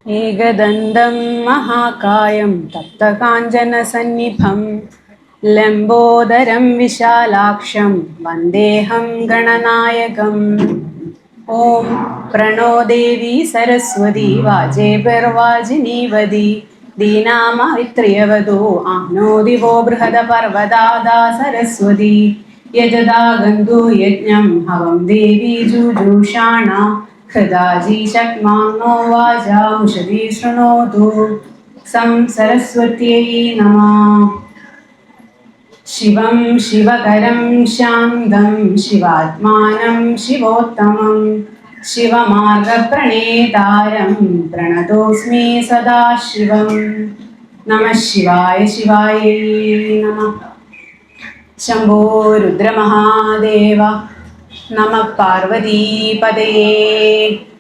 ഏകദന്തം മഹാകായം തപ്തകാഞ്ചനസന്നിഭം ലംബോദരം വിശാലാക്ഷം വന്ദേഹം ഗണനായകം. ഓം പ്രണോ ദേവി സരസ്വതി വാജേഭിർവാജിനീവതി ദീനാമൈത്രിയവതോ ആനോ ദിവോ ബൃഹദപർവതാദാ സരസ്വതി യജദാ ഗന്ധു യജ്ഞം ഹവം ദേവി ജുജുഷാണാ ഹൃദാജി ശക്മാനോ വാചാമുഷതി ശൃണോതു. സം സരസ്വത്यै നമഃ. ശിവം ശിവകരം ശാന്തം ശിവാത്മാനം ശിവോത്തമം ശിവമാർഗപ്രണേതാരം പ്രണതോസ്മി സദാശിവം. നമഃ ശിവായ ശിവായൈ നമഃ. ശംഭോ രുദ്രമഹാദേവ. നമഃ പാർവതീപതയേ.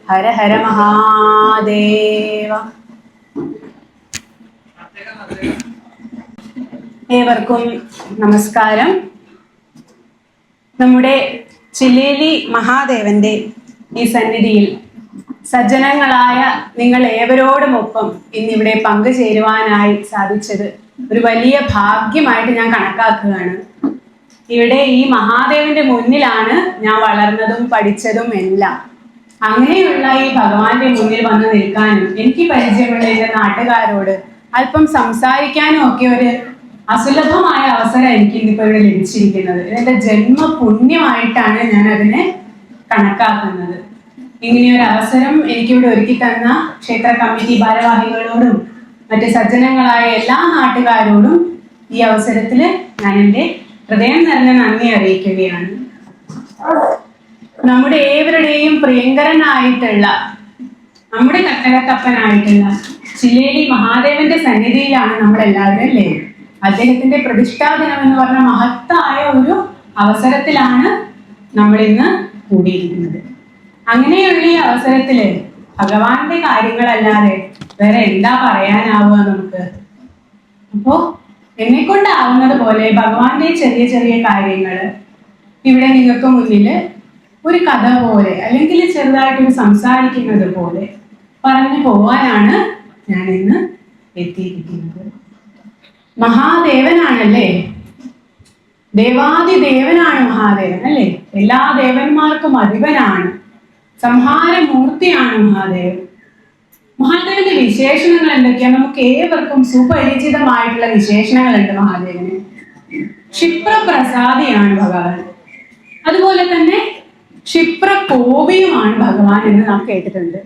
ഹര ഹര മഹാദേവ. ഏവർക്കും നമസ്കാരം. നമ്മുടെ ചിലേലി മഹാദേവന്റെ ഈ സന്നിധിയിൽ സജ്ജനങ്ങളായ നിങ്ങൾ ഏവരോടുമൊപ്പം ഇന്നിവിടെ പങ്കുചേരുവാനായി സാധിച്ചത് ഒരു വലിയ ഭാഗ്യമായിട്ട് ഞാൻ കണക്കാക്കുകയാണ്. ഇവിടെ ഈ മഹാദേവന്റെ മുന്നിലാണ് ഞാൻ വളർന്നതും പഠിച്ചതും എല്ലാം. അങ്ങനെയുള്ള ഈ ഭഗവാന്റെ മുന്നിൽ വന്ന് നിൽക്കാനും എനിക്ക് പരിചയമുള്ള എന്റെ നാട്ടുകാരോട് അല്പം സംസാരിക്കാനും ഒക്കെ ഒരു അസുലഭമായ അവസരം എനിക്ക് ഇന്നിപ്പോ ഇവിടെ ലഭിച്ചിരിക്കുന്നത്. ഇതെന്റെ ജന്മ പുണ്യമായിട്ടാണ് ഞാൻ അതിനെ കണക്കാക്കുന്നത്. ഇങ്ങനെയൊരു അവസരം എനിക്കിവിടെ ഒരുക്കി തന്ന ക്ഷേത്ര കമ്മിറ്റി ഭാരവാഹികളോടും മറ്റ് സജ്ജനങ്ങളായ എല്ലാ നാട്ടുകാരോടും ഈ അവസരത്തിൽ ഞാൻ എൻ്റെ ഹൃദയം നിറഞ്ഞ നന്ദി അറിയിക്കുകയാണ്. നമ്മുടെ ഏവരുടെയും പ്രിയങ്കരനായിട്ടുള്ള നമ്മുടെ കട്ടകത്തപ്പനായിട്ടുള്ള ചിലേലി മഹാദേവന്റെ സന്നിധിയിലാണ് നമ്മളെല്ലാവരും അല്ലേ. അദ്ദേഹത്തിന്റെ പ്രതിഷ്ഠാ ദിനം എന്ന് പറഞ്ഞ മഹത്തായ ഒരു അവസരത്തിലാണ് നമ്മൾ ഇന്ന് കൂടിയിരിക്കുന്നത്. അങ്ങനെയുള്ള ഈ അവസരത്തില് ഭഗവാന്റെ കാര്യങ്ങളല്ലാതെ വേറെ എന്താ പറയാനാവുക നമുക്ക്? അപ്പോ എന്നെ കൊണ്ടാവുന്നത് പോലെ ഭഗവാന്റെ ചെറിയ ചെറിയ കാര്യങ്ങൾ ഇവിടെ നിങ്ങൾക്ക് മുന്നിൽ ഒരു കഥ പോലെ അല്ലെങ്കിൽ ചെറുതായിട്ട് സംസാരിക്കുന്നത് പോലെ പറഞ്ഞു പോവാനാണ് ഞാൻ ഇന്ന് എത്തിയിരിക്കുന്നത്. മഹാദേവനാണല്ലേ, ദേവാദിദേവനാണ് മഹാദേവൻ അല്ലേ. എല്ലാ ദേവന്മാർക്കും അധിപനാണ്, സംഹാരമൂർത്തിയാണ് മഹാദേവൻ. മഹാദേവന്റെ വിശേഷണങ്ങൾ എന്തൊക്കെയാണ്? നമുക്ക് ഏവർക്കും സുപരിചിതമായിട്ടുള്ള വിശേഷണങ്ങളുണ്ട് മഹാദേവന്. ക്ഷിപ്രപ്രസാദിയാണ് ഭഗവാൻ, അതുപോലെ തന്നെ ക്ഷിപ്രകോപിയുമാണ് ഭഗവാൻ എന്ന് നാം കേട്ടിട്ടുണ്ട്.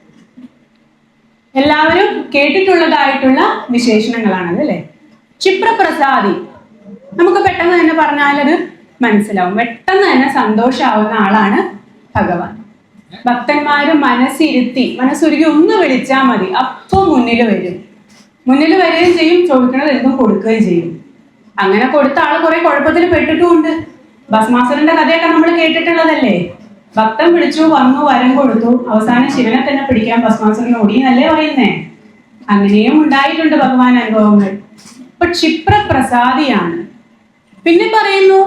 എല്ലാവരും കേട്ടിട്ടുള്ളതായിട്ടുള്ള വിശേഷണങ്ങളാണത് അല്ലെ. ക്ഷിപ്രപ്രസാദി നമുക്ക് പെട്ടെന്ന് തന്നെ പറഞ്ഞാൽ അത് മനസ്സിലാവും. പെട്ടെന്ന് തന്നെ സന്തോഷാവുന്ന ആളാണ് ഭഗവാൻ. ഭക്തന്മാര് മനസ്സിരുത്തി മനസ്സുരുകി ഒന്ന് വിളിച്ചാൽ മതി, അപ്പൊ മുന്നിൽ വരികയും ചെയ്യും, ചോദിക്കണത് എന്തും കൊടുക്കുകയും ചെയ്യും. അങ്ങനെ കൊടുത്ത ആള് കുറെ കുഴപ്പത്തിൽ പെട്ടിട്ടുമുണ്ട്. ഭസ്മാസുരന്റെ കഥയൊക്കെ നമ്മൾ കേട്ടിട്ടുള്ളതല്ലേ. ഭക്തൻ വിളിച്ചു, വന്നു, വരം കൊടുത്തു, അവസാനം ശിവനെ തന്നെ പിടിക്കാൻ ഭസ്മാസുരൻ ഓടിയെന്നല്ലേ പറയുന്നേ. അങ്ങനെയും ഉണ്ടായിട്ടുണ്ട് ഭഗവാൻ അനുഭവങ്ങൾ. അപ്പൊ ക്ഷിപ്രപ്രസാദിയാണ്. പിന്നെ പറയുന്നു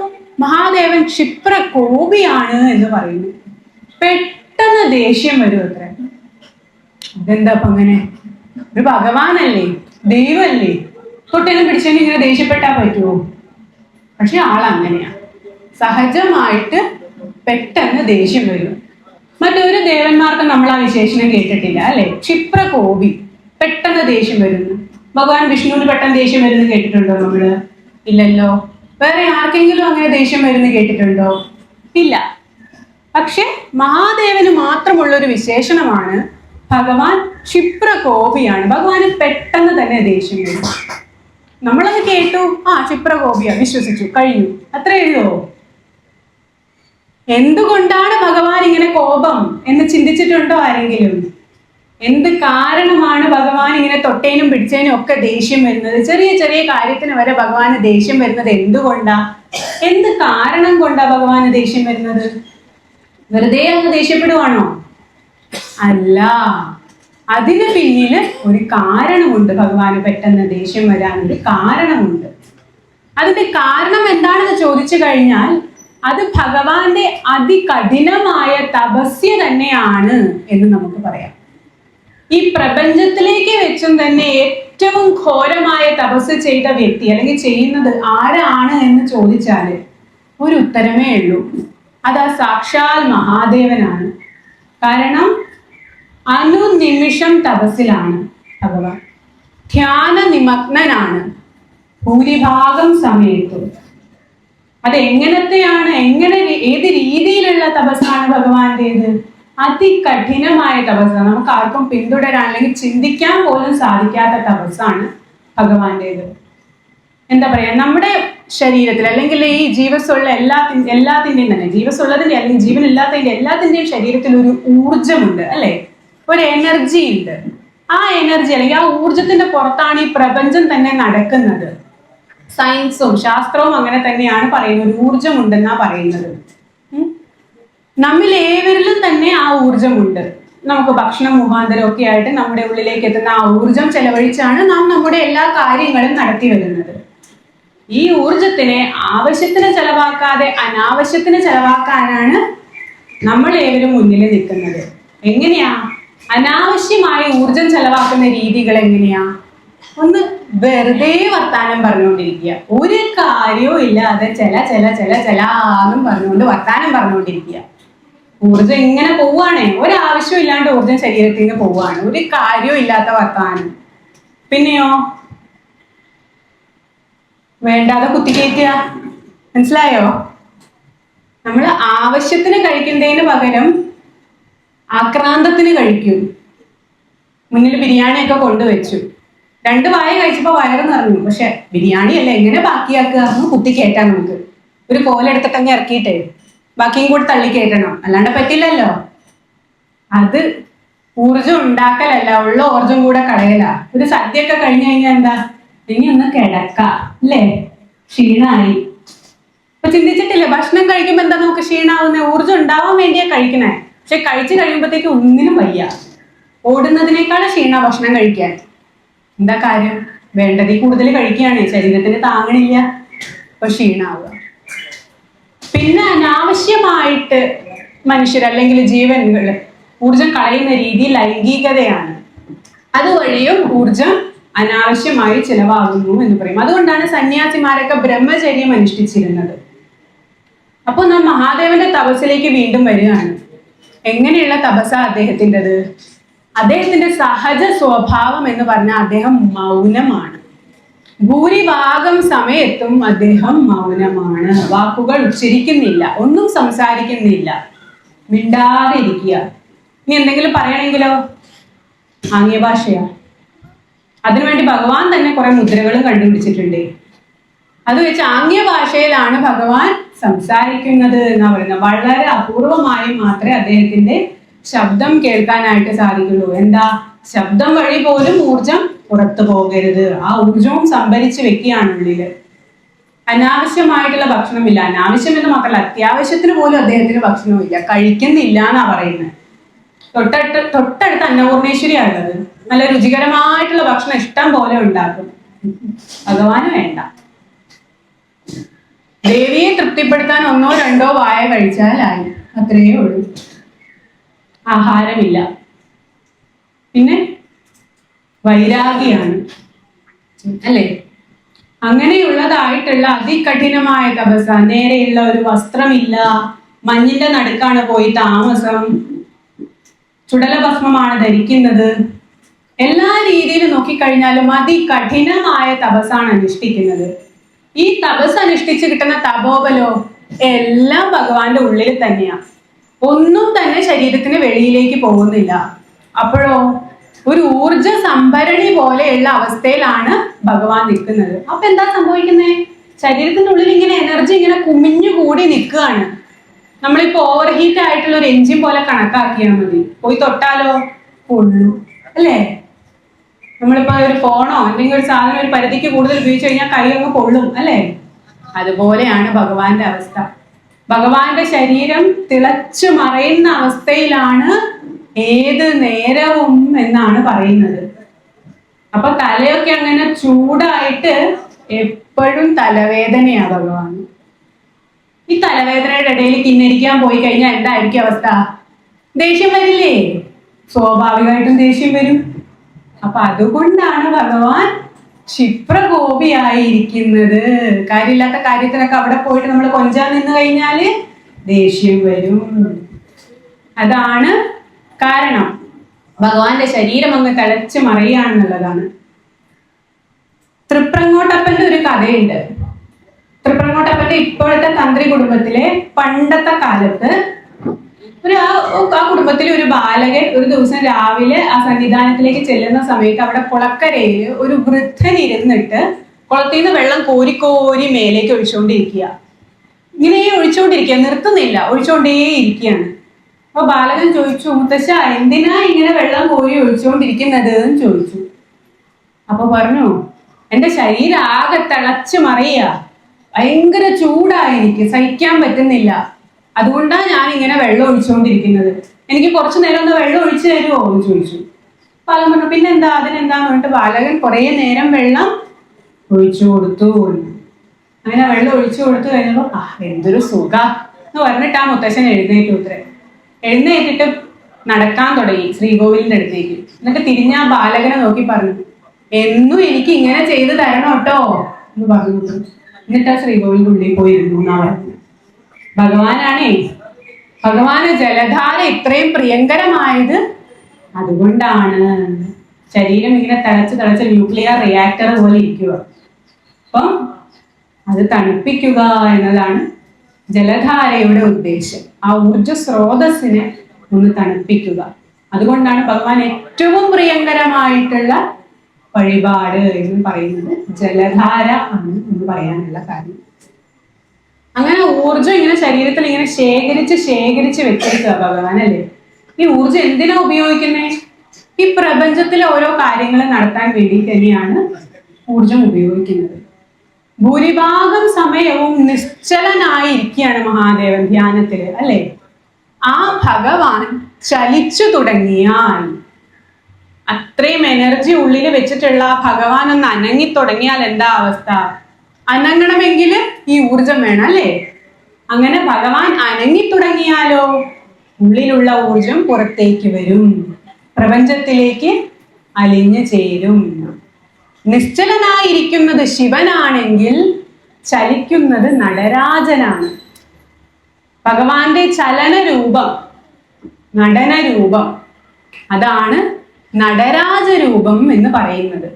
മഹാദേവൻ ക്ഷിപ്രകോപിയാണ് എന്ന് പറയുന്നു. പെട്ടെന്ന് ദേഷ്യം വരും അത്ര. ഇതെന്താ അപ്പൊ അങ്ങനെ? ഒരു ഭഗവാനല്ലേ, ദൈവമല്ലേ, തൊട്ടേനും പിടിച്ചേനും ഇങ്ങനെ ദേഷ്യപ്പെട്ടാ പറ്റുമോ? പക്ഷെ ആളങ്ങനെയാ, സഹജമായിട്ട് പെട്ടെന്ന് ദേഷ്യം വരും. മറ്റൊരു ദേവന്മാർക്ക് നമ്മൾ ആ വിശേഷണം കേട്ടിട്ടില്ല അല്ലെ. ക്ഷിപ്രകോപി, പെട്ടെന്ന് ദേഷ്യം വരുന്നു. ഭഗവാൻ വിഷ്ണുവിന് പെട്ടെന്ന് ദേഷ്യം വരുന്നു കേട്ടിട്ടുണ്ടോ നമ്മള്? ഇല്ലല്ലോ. വേറെ ആർക്കെങ്കിലും അങ്ങനെ ദേഷ്യം വരുന്നു കേട്ടിട്ടുണ്ടോ? ഇല്ല. പക്ഷെ മഹാദേവന് മാത്രമുള്ളൊരു വിശേഷണമാണ് ഭഗവാൻ ക്ഷിപ്രകോപിയാണ്. ഭഗവാന് പെട്ടെന്ന് തന്നെ ദേഷ്യം വരും. നമ്മളത് കേട്ടു, ആ ക്ഷിപ്രകോപിയാ, വിശ്വസിച്ചു, കഴിഞ്ഞു, അത്രേ ഉള്ളൂ. എന്തുകൊണ്ടാണ് ഭഗവാൻ ഇങ്ങനെ കോപം എന്ന് ചിന്തിച്ചിട്ടുണ്ടോ ആരെങ്കിലും? എന്ത് കാരണമാണ് ഭഗവാൻ ഇങ്ങനെ തൊട്ടേനും പിടിച്ചേനും ഒക്കെ ദേഷ്യം വരുന്നത്? ചെറിയ ചെറിയ കാര്യത്തിന് വരെ ഭഗവാന് ദേഷ്യം വരുന്നത് എന്തുകൊണ്ടാ? എന്ത് കാരണം കൊണ്ടാ ഭഗവാന് ദേഷ്യം വരുന്നത്? വെറുതെ അങ്ങ് ദേഷ്യപ്പെടുവാണോ? അല്ല, അതിന് പിന്നില് ഒരു കാരണമുണ്ട്. ഭഗവാന് പെട്ടെന്ന് ദേഷ്യം വരാനൊരു കാരണമുണ്ട്. അതിന്റെ കാരണം എന്താണെന്ന് ചോദിച്ചു കഴിഞ്ഞാൽ അത് ഭഗവാന്റെ അതികഠിനമായ തപസ്യ തന്നെയാണ് എന്ന് നമുക്ക് പറയാം. ഈ പ്രപഞ്ചത്തിലേക്ക് വെച്ചും തന്നെ ഏറ്റവും ഘോരമായ തപസ് ചെയ്ത വ്യക്തി അല്ലെങ്കിൽ ചെയ്യുന്നത് ആരാണ് എന്ന് ചോദിച്ചാല് ഒരു ഉത്തരമേ ഉള്ളൂ. അത് സാക്ഷാൽ മഹാദേവനാണ്. കാരണം അനുനിമിഷം തപസ്സിലാണ് ഭഗവാൻ. ധ്യാന നിമഗ്നനാണ് ഭൂരിഭാഗം സമയത്തും. അതെങ്ങനത്തെയാണ്, ഏത് രീതിയിലുള്ള തപസ്സാണ് ഭഗവാന്റേത്? അതികഠിനമായ തപസ്സാണ്. നമുക്ക് ആർക്കും പിന്തുടരാൻ അല്ലെങ്കിൽ ചിന്തിക്കാൻ പോലും സാധിക്കാത്ത തപസ്സാണ് ഭഗവാന്റേത്. എന്താ പറയാ, നമ്മുടെ ശരീരത്തിൽ അല്ലെങ്കിൽ ഈ ജീവസ്സുള്ള എല്ലാത്തിന്റെയും തന്നെ, ജീവസ്സുള്ളതിന്റെ അല്ലെങ്കിൽ ജീവനില്ലാത്തതിന്റെ എല്ലാത്തിന്റെയും ശരീരത്തിൽ ഒരു ഊർജമുണ്ട് അല്ലെ, ഒരു എനർജി ഉണ്ട്. ആ എനർജി അല്ലെങ്കിൽ ആ ഊർജത്തിന്റെ പുറത്താണ് ഈ പ്രപഞ്ചം തന്നെ നടക്കുന്നത്. സയൻസും ശാസ്ത്രവും അങ്ങനെ തന്നെയാണ് പറയുന്നത്. ഒരു ഊർജം ഉണ്ടെന്നാ പറയുന്നത്. നമ്മിൽ ഏവരിലും തന്നെ ആ ഊർജമുണ്ട്. നമുക്ക് ഭക്ഷണം മുഖാന്തരം ഒക്കെ ആയിട്ട് നമ്മുടെ ഉള്ളിലേക്ക് എത്തുന്ന ആ ഊർജം ചെലവഴിച്ചാണ് നാം നമ്മുടെ എല്ലാ കാര്യങ്ങളും നടത്തി വരുന്നത്. ഈ ഊർജത്തിനെ ആവശ്യത്തിന് ചെലവാക്കാതെ അനാവശ്യത്തിന് ചെലവാക്കാനാണ് നമ്മൾ ഏവരും മുന്നിൽ നിൽക്കുന്നത്. എങ്ങനെയാ അനാവശ്യമായി ഊർജം ചെലവാക്കുന്ന രീതികൾ? എങ്ങനെയാ? ഒന്ന് വെറുതെ വർത്താനം പറഞ്ഞുകൊണ്ടിരിക്കുക, ഒരു കാര്യവും ഇല്ലാതെ ചെലാന്നും പറഞ്ഞുകൊണ്ട് വർത്താനം പറഞ്ഞുകൊണ്ടിരിക്കുക. ഊർജം ഇങ്ങനെ പോവാണേ, ഒരാവശ്യം ഇല്ലാണ്ട് ഊർജം ശരീരത്തിൽ നിന്ന് പോവാണ്, ഒരു കാര്യവും ഇല്ലാത്ത വർത്താനം. പിന്നെയോ വേണ്ടാതെ കുത്തിക്കയറ്റുക. മനസ്സിലായോ? നമ്മൾ ആവശ്യത്തിന് കഴിക്കുന്നതിന് പകരം ആക്രാന്തത്തിന് കഴിക്കും. മുന്നിൽ ബിരിയാണിയൊക്കെ കൊണ്ടുവച്ചു, 2 വായ കഴിച്ചപ്പോ വയറ് നിറഞ്ഞു. പക്ഷെ ബിരിയാണി അല്ലേ, എങ്ങനെ ബാക്കിയാക്കുക? കുത്തിക്കയറ്റാം. നമുക്ക് ഒരു കോലെടുത്തിട്ട് അങ്ങ് ഇറക്കിയിട്ടേ ബാക്കിയും കൂടി തള്ളിക്കയറ്റണം, അല്ലാണ്ട് പറ്റില്ലല്ലോ. അത് ഊർജം ഉണ്ടാക്കലല്ല, ഉള്ള ഊർജം കൂടെ കളയല. ഒരു സദ്യയൊക്കെ കഴിഞ്ഞു കഴിഞ്ഞാൽ എന്താ, ഇനി ഒന്ന് കിടക്ക അല്ലേ, ക്ഷീണായി. ഇപ്പൊ ചിന്തിച്ചിട്ടില്ലേ, ഭക്ഷണം കഴിക്കുമ്പോ എന്താ നമുക്ക് ക്ഷീണാവുന്നേ? ഊർജം ഉണ്ടാവാൻ വേണ്ടിയാ കഴിക്കണേ. പക്ഷെ കഴിച്ചു കഴിയുമ്പോഴത്തേക്ക് ഒന്നിനും വയ്യ, ഓടുന്നതിനേക്കാൾ ക്ഷീണ ഭക്ഷണം കഴിക്കാൻ. എന്താ കാര്യം? വേണ്ടതിൽ കൂടുതൽ കഴിക്കുകയാണ്, ശരീരത്തിന് താങ്ങണില്ല, അപ്പൊ ക്ഷീണാവുക. പിന്നെ അനാവശ്യമായിട്ട് മനുഷ്യർ അല്ലെങ്കിൽ ജീവനുകൾ ഊർജം കളയുന്ന രീതി ലൈംഗികതയാണ്. അതുവഴിയും ഊർജം അനാവശ്യമായി ചിലവാകുന്നു എന്ന് പറയും. അതുകൊണ്ടാണ് സന്യാസിമാരൊക്കെ ബ്രഹ്മചര്യം അനുഷ്ഠിച്ചിരുന്നത്. അപ്പോൾ നാം മഹാദേവന്റെ തപസ്സിലേക്ക് വീണ്ടും വരികയാണ്. എങ്ങനെയുള്ള തപസ്സാ അദ്ദേഹത്തിൻ്റെത്? അദ്ദേഹത്തിന്റെ സഹജ സ്വഭാവം എന്ന് പറഞ്ഞാൽ അദ്ദേഹം മൗനമാണ്. ഭൂരിഭാഗം സമയത്തും അദ്ദേഹം മൗനമാണ്. വാക്കുകൾ ഉച്ചരിക്കുന്നില്ല, ഒന്നും സംസാരിക്കുന്നില്ല, മിണ്ടാതെ ഇരിക്കുക. ഇനി എന്തെങ്കിലും പറയണമെങ്കിലോ ആംഗ്യ ഭാഷയാ. അതിനുവേണ്ടി ഭഗവാൻ തന്നെ കുറെ മുദ്രകളും കണ്ടുപിടിച്ചിട്ടുണ്ട്. അത് വെച്ച് ആംഗ്യ ഭാഷയിലാണ് ഭഗവാൻ സംസാരിക്കുന്നത് എന്നാ പറയുന്നത്. വളരെ അപൂർവമായി മാത്രമേ അദ്ദേഹത്തിന്റെ ശബ്ദം കേൾക്കാനായിട്ട് സാധിക്കുള്ളൂ. എന്താ? ശബ്ദം വഴി പോലും ഊർജം പുറത്തു പോകരുത്. ആ ഊർജവും സംഭരിച്ച് വെക്കുകയാണ് ഉള്ളില്. അനാവശ്യമായിട്ടുള്ള ഭക്ഷണമില്ല. അനാവശ്യം എന്ന് മാത്രമല്ല, അത്യാവശ്യത്തിന് പോലും അദ്ദേഹത്തിന് ഭക്ഷണമില്ല, കഴിക്കുന്നില്ല എന്നാ പറയുന്നത്. തൊട്ടടുത്ത് അന്നപൂർണേശ്വരിയാണുള്ളത്. നല്ല രുചികരമായിട്ടുള്ള ഭക്ഷണം ഇഷ്ടം പോലെ ഉണ്ടാക്കും. ഭഗവാന് വേണ്ട. ദേവിയെ തൃപ്തിപ്പെടുത്താൻ 1 2 വായ കഴിച്ചാലായി, അത്രയേ ഉള്ളൂ. ആഹാരമില്ല. പിന്നെ വൈരാഗിയാണ് അല്ലേ? അങ്ങനെയുള്ളതായിട്ടുള്ള അതികഠിനമായ തപസ്സ. നേരെയുള്ള ഒരു വസ്ത്രമില്ല, മഞ്ഞിന്റെ നടുക്കാണ് പോയി താമസം, ചുടലഭസ്മമാണ് ധരിക്കുന്നത്. എല്ലാ രീതിയിലും നോക്കിക്കഴിഞ്ഞാലും അതികഠിനമായ തപസ്സാണ് അനുഷ്ഠിക്കുന്നത്. ഈ തപസ് അനുഷ്ഠിച്ച് കിട്ടുന്ന തപോബലോ എല്ലാം ഭഗവാന്റെ ഉള്ളിൽ തന്നെയാണ്. ഒന്നും തന്നെ ശരീരത്തിന് വെളിയിലേക്ക് പോകുന്നില്ല. അപ്പോഴോ ഒരു ഊർജ സംഭരണി പോലെയുള്ള അവസ്ഥയിലാണ് ഭഗവാൻ നിൽക്കുന്നത്. അപ്പൊ എന്താ സംഭവിക്കുന്നത്? ശരീരത്തിന്റെ ഉള്ളിൽ ഇങ്ങനെ എനർജി ഇങ്ങനെ കുമിഞ്ഞു കൂടി നിൽക്കുകയാണ്. നമ്മളിപ്പോ ഓവർ ഹീറ്റ് ആയിട്ടുള്ള ഒരു എഞ്ചിൻ പോലെ കണക്കാക്കിയാൽ മതി. പോയി തൊട്ടാലോ പൊള്ളു അല്ലേ? നമ്മളിപ്പോ ഒരു ഫോണോ അല്ലെങ്കിൽ ഒരു സാധനം ഒരു പരിധിക്ക് കൂടുതൽ ഉപയോഗിച്ച് കഴിഞ്ഞാൽ കൈ അങ്ങ് പൊള്ളും അല്ലേ? അതുപോലെയാണ് ഭഗവാന്റെ അവസ്ഥ. ഭഗവാന്റെ ശരീരം തിളച്ചു മറയുന്ന അവസ്ഥയിലാണ് ഏത് നേരവും എന്നാണ് പറയുന്നത്. അപ്പൊ തലയൊക്കെ അങ്ങനെ ചൂടായിട്ട് എപ്പോഴും തലവേദനയാ ഭഗവാൻ. ഈ തലവേദനയുടെ ഇടയിൽ കിന്നരിക്കാൻ പോയി കഴിഞ്ഞാൽ എന്തായിരിക്കും അവസ്ഥ? ദേഷ്യം വരില്ലേ? സ്വാഭാവികമായിട്ടും ദേഷ്യം വരും. അപ്പൊ അതുകൊണ്ടാണ് ഭഗവാൻ ക്ഷിപ്രകോപിയായിരിക്കുന്നത്. കാര്യമില്ലാത്ത കാര്യത്തിനൊക്കെ അവിടെ പോയിട്ട് നമ്മൾ കൊഞ്ചാൻ നിന്ന് കഴിഞ്ഞാല് ദേഷ്യം വരും. അതാണ് കാരണം. ഭഗവാന്റെ ശരീരം അങ്ങ് തിളച്ച് മറിയാണെന്നുള്ളതാണ്. തൃപ്രങ്ങോട്ടപ്പന്റെ ഒരു കഥയുണ്ട്. തൃപ്രങ്ങോട്ടപ്പന്റെ ഇപ്പോഴത്തെ തന്ത്രി കുടുംബത്തിലെ പണ്ടത്തെ കാലത്ത് ആ കുടുംബത്തിലെ ഒരു ബാലകൻ ഒരു ദിവസം രാവിലെ ആ സന്നിധാനത്തിലേക്ക് ചെല്ലുന്ന സമയത്ത് അവിടെ കുളക്കരയിൽ ഒരു വൃദ്ധൻ ഇരുന്നിട്ട് കുളത്തിൽ നിന്ന് വെള്ളം കോരി മേലേക്ക് ഒഴിച്ചുകൊണ്ടിരിക്കുക. ഇങ്ങനെ ഒഴിച്ചുകൊണ്ടിരിക്കുക, നിർത്തുന്നില്ല, ഒഴിച്ചുകൊണ്ടേയിരിക്കുകയാണ്. അപ്പൊ ബാലകൻ ചോദിച്ചു, മുത്തശ്ശ എന്തിനാ ഇങ്ങനെ വെള്ളം കോരി ഒഴിച്ചുകൊണ്ടിരിക്കുന്നത് എന്ന് ചോദിച്ചു. അപ്പൊ പറഞ്ഞു, എന്റെ ശരീരം ആകെ തിളച്ച് മറിയ, ഭയങ്കര ചൂടായി, എനിക്ക് സഹിക്കാൻ പറ്റുന്നില്ല, അതുകൊണ്ടാണ് ഞാൻ ഇങ്ങനെ വെള്ളം ഒഴിച്ചുകൊണ്ടിരിക്കുന്നത്. എനിക്ക് കുറച്ചു നേരം ഒന്ന് വെള്ളം ഒഴിച്ചു തരുമോ എന്ന് ചോദിച്ചു. ബാലൻ പറഞ്ഞു, പിന്നെന്താ, അതിനെന്താന്ന് പറഞ്ഞിട്ട് ബാലകൻ കുറെ നേരം വെള്ളം ഒഴിച്ചു കൊടുത്തു. അങ്ങനെ വെള്ളം ഒഴിച്ചു കൊടുത്തു കഴിഞ്ഞപ്പോ എന്തൊരു സുഖ എന്ന് പറഞ്ഞിട്ട് ആ മുത്തശ്ശൻ എഴുന്നേറ്റിട്ട് നടക്കാൻ തുടങ്ങി ശ്രീകോവിലിന്റെ അടുത്തേക്ക്. എന്നിട്ട് തിരിഞ്ഞ ആ ബാലകനെ നോക്കി പറഞ്ഞു, എന്നും എനിക്ക് ഇങ്ങനെ ചെയ്തു തരണം കേട്ടോ എന്ന് പറഞ്ഞു. എന്നിട്ട് ആ ശ്രീകോവിലിന്റെ ഉള്ളിൽ പോയിരുന്നു എന്നാ പറഞ്ഞു. ഭഗവാന് ജലധാര ഇത്രയും പ്രിയങ്കരമായത് അതുകൊണ്ടാണ്. ശരീരം ഇങ്ങനെ തിളച്ച് ന്യൂക്ലിയർ റിയാക്ടർ പോലെ ഇരിക്കുക. അപ്പം അത് തണുപ്പിക്കുക എന്നതാണ് ജലധാരയുടെ ഉദ്ദേശം. ആ ഊർജ സ്രോതസ്സിനെ ഒന്ന് തണുപ്പിക്കുക. അതുകൊണ്ടാണ് ഭഗവാൻ ഏറ്റവും പ്രിയങ്കരമായിട്ടുള്ള വഴിപാട് എന്ന് പറയുന്നത് ജലധാര ആണ് എന്ന് പറയാനുള്ള കാര്യം. അങ്ങനെ ഊർജം ഇങ്ങനെ ശരീരത്തിൽ ഇങ്ങനെ ശേഖരിച്ച് വെച്ചിരിക്കുക ഭഗവാൻ, അല്ലേ? ഈ ഊർജം എന്തിനാ ഉപയോഗിക്കുന്നത്? ഈ പ്രപഞ്ചത്തിലെ ഓരോ കാര്യങ്ങൾ നടത്താൻ വേണ്ടി തന്നെയാണ് ഊർജം ഉപയോഗിക്കുന്നത്. ഭൂരിഭാഗം സമയവും നിശ്ചലനായിരിക്കുകയാണ് മഹാദേവൻ ധ്യാനത്തില്, അല്ലെ? ആ ഭഗവാൻ ചലിച്ചു തുടങ്ങിയാൽ, അത്രയും എനർജി ഉള്ളിൽ വെച്ചിട്ടുള്ള ഭഗവാൻ ഒന്ന് അനങ്ങി തുടങ്ങിയാൽ എന്താ അവസ്ഥ? അനങ്ങണമെങ്കിൽ ഈ ഊർജം വേണം, അല്ലേ? അങ്ങനെ ഭഗവാൻ അനങ്ങി തുടങ്ങിയാലോ ഉള്ളിലുള്ള ഊർജം പുറത്തേക്ക് വരും, പ്രപഞ്ചത്തിലേക്ക് അലിഞ്ഞു ചേരും. നിശ്ചലനായിരിക്കുന്നത് ശിവനാണെങ്കിൽ ചലിക്കുന്നത് നടരാജനാണ്. ഭഗവാന്റെ ചലനരൂപം, നടനരൂപം, അതാണ് നടരാജരൂപം എന്ന് പറയുന്നത്.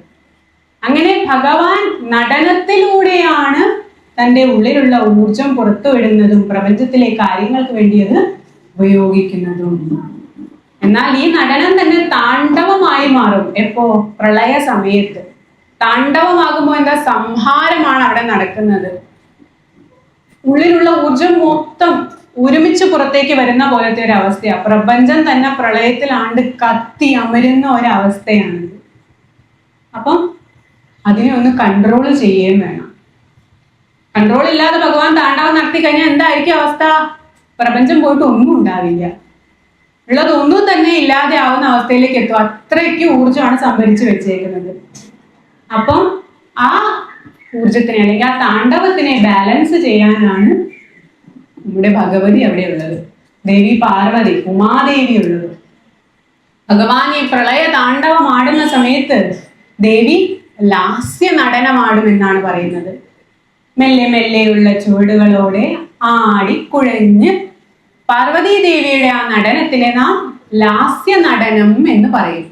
അങ്ങനെ ഭഗവാൻ നടനത്തിലൂടെയാണ് തൻ്റെ ഉള്ളിലുള്ള ഊർജം പുറത്തുവിടുന്നതും പ്രപഞ്ചത്തിലെ കാര്യങ്ങൾക്ക് വേണ്ടി അത് ഉപയോഗിക്കുന്നതും. എന്നാൽ ഈ നടനം തന്നെ താണ്ഡവമായി മാറും എപ്പോ? പ്രളയ സമയത്ത്. താണ്ഡവമാകുമ്പോൾ എന്താ? സംഹാരമാണ് അവിടെ നടക്കുന്നത്. ഉള്ളിലുള്ള ഊർജം മൊത്തം ഒരുമിച്ച് പുറത്തേക്ക് വരുന്ന പോലത്തെ ഒരു അവസ്ഥയാണ്. പ്രപഞ്ചം തന്നെ പ്രളയത്തിലാണ്ട് കത്തി അമരുന്ന ഒരവസ്ഥയാണ്. അപ്പം അതിനെ ഒന്ന് കൺട്രോൾ ചെയ്യുകയും വേണം. കൺട്രോൾ ഇല്ലാതെ ഭഗവാൻ താണ്ഡവം നടത്തി കഴിഞ്ഞാൽ എന്തായിരിക്കും അവസ്ഥ? പ്രപഞ്ചം പോയിട്ട് ഒന്നും ഉണ്ടാവില്ല, ഉള്ളതൊന്നും തന്നെ ഇല്ലാതെ ആവുന്ന അവസ്ഥയിലേക്ക് എത്തും. അത്രയ്ക്ക് ഊർജമാണ് സംഭരിച്ചു വെച്ചേക്കുന്നത്. അപ്പം ആ ഊർജത്തിനെ അല്ലെങ്കിൽ ആ താണ്ഡവത്തിനെ ബാലൻസ് ചെയ്യാനാണ് നമ്മുടെ ഭഗവതി അവിടെ ഉള്ളത്, ദേവി പാർവതി, ഉമാദേവി ഉള്ളത്. ഭഗവാൻ ഈ പ്രളയ താണ്ഡവം ആടുന്ന സമയത്ത് ദേവി ലാസ്യ നടനമാടുമെന്നാണ് പറയുന്നത്. മെല്ലെ മെല്ലെയുള്ള ചുവടുകളോടെ ആടി കുഴഞ്ഞ് പാർവതി ദേവിയുടെ ആ നടനത്തിനെ നാം ലാസ്യ നടനം എന്ന് പറയും.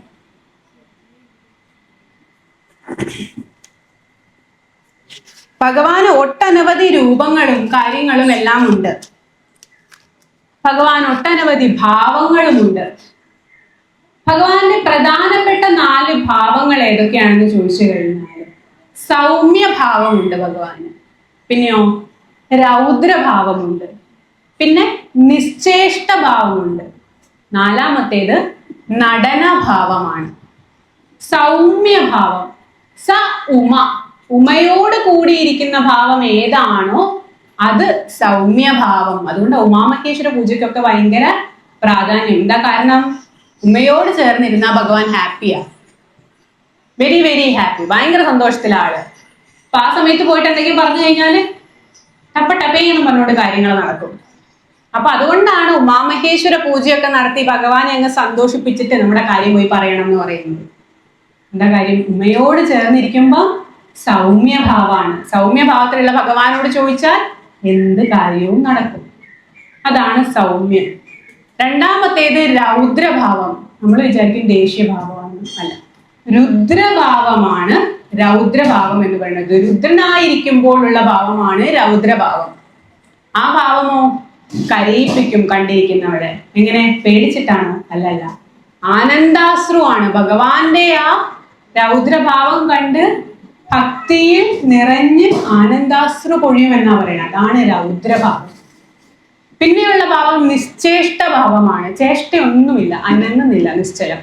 ഭഗവാന് ഒട്ടനവധി രൂപങ്ങളും കാര്യങ്ങളും എല്ലാം ഉണ്ട്. ഭഗവാൻ ഒട്ടനവധി ഭാവങ്ങളുമുണ്ട്. ഭഗവാന്റെ പ്രധാനപ്പെട്ട 4 ഭാവങ്ങൾ ഏതൊക്കെയാണെന്ന് ചോദിച്ചു കഴിഞ്ഞാൽ, സൗമ്യഭാവമുണ്ട് ഭഗവാന്, പിന്നെയോ രൗദ്രഭാവമുണ്ട്, പിന്നെ നിശ്ചേഷ്ടഭാവമുണ്ട്, 4മത്തേത് നടനഭാവമാണ്. സൗമ്യഭാവം, സ ഉമ, ഉമയോട് കൂടിയിരിക്കുന്ന ഭാവം ഏതാണോ അത് സൗമ്യഭാവം. അതുകൊണ്ട് ഉമാമഹേശ്വര പൂജയ്ക്കൊക്കെ ഭയങ്കര പ്രാധാന്യം. എന്താ കാരണം? ഉമ്മയോട് ചേർന്നിരുന്ന ഭഗവാൻ ഹാപ്പിയാ, വെരി വെരി ഹാപ്പി, ഭയങ്കര സന്തോഷത്തിലാണ്. അപ്പൊ ആ സമയത്ത് പോയിട്ട് എന്തെങ്കിലും പറഞ്ഞു കഴിഞ്ഞാല് ടപ്പ ടപ്പേന്നും പറഞ്ഞുകൊണ്ട് കാര്യങ്ങൾ നടക്കും. അപ്പൊ അതുകൊണ്ടാണ് ഉമാമഹേശ്വര പൂജയൊക്കെ നടത്തി ഭഗവാനെ അങ്ങ് സന്തോഷിപ്പിച്ചിട്ട് നമ്മുടെ കാര്യം പോയി പറയണം എന്ന് പറയുന്നത്. എന്താ കാര്യം? ഉമ്മയോട് ചേർന്നിരിക്കുമ്പോ സൗമ്യഭാവമാണ്. സൗമ്യഭാവത്തിലുള്ള ഭഗവാനോട് ചോദിച്ചാൽ എന്ത് കാര്യവും നടക്കും. അതാണ് സൗമ്യം. രണ്ടാമത്തേത് രൗദ്രഭാവം. നമ്മൾ വിചാരിക്കും ദേഷ്യഭാവമാണ്, അല്ല, രുദ്രഭാവമാണ് രൗദ്രഭാവം എന്ന് പറയുന്നത്. രുദ്രനായിരിക്കുമ്പോഴുള്ള ഭാവമാണ് രൗദ്രഭാവം. ആ ഭാവമോ കരയിപ്പിക്കും കണ്ടിരിക്കുന്നവരെ. എങ്ങനെ? പേടിച്ചിട്ടാണോ? അല്ലല്ല, ആനന്ദാശ്രു ആണ്. ഭഗവാന്റെ ആ രൗദ്രഭാവം കണ്ട് ഭക്തിയിൽ നിറഞ്ഞ് ആനന്ദാശ്രു പൊഴിയുമെന്നാ പറയുന്നത്. അതാണ് രൗദ്രഭാവം. പിന്നെയുള്ള ഭാവം നിശ്ചേഷ്ട ഭാവമാണ്. ചേഷ്ടയൊന്നുമില്ല, അനങ്ങുന്നില്ല, നിശ്ചലം.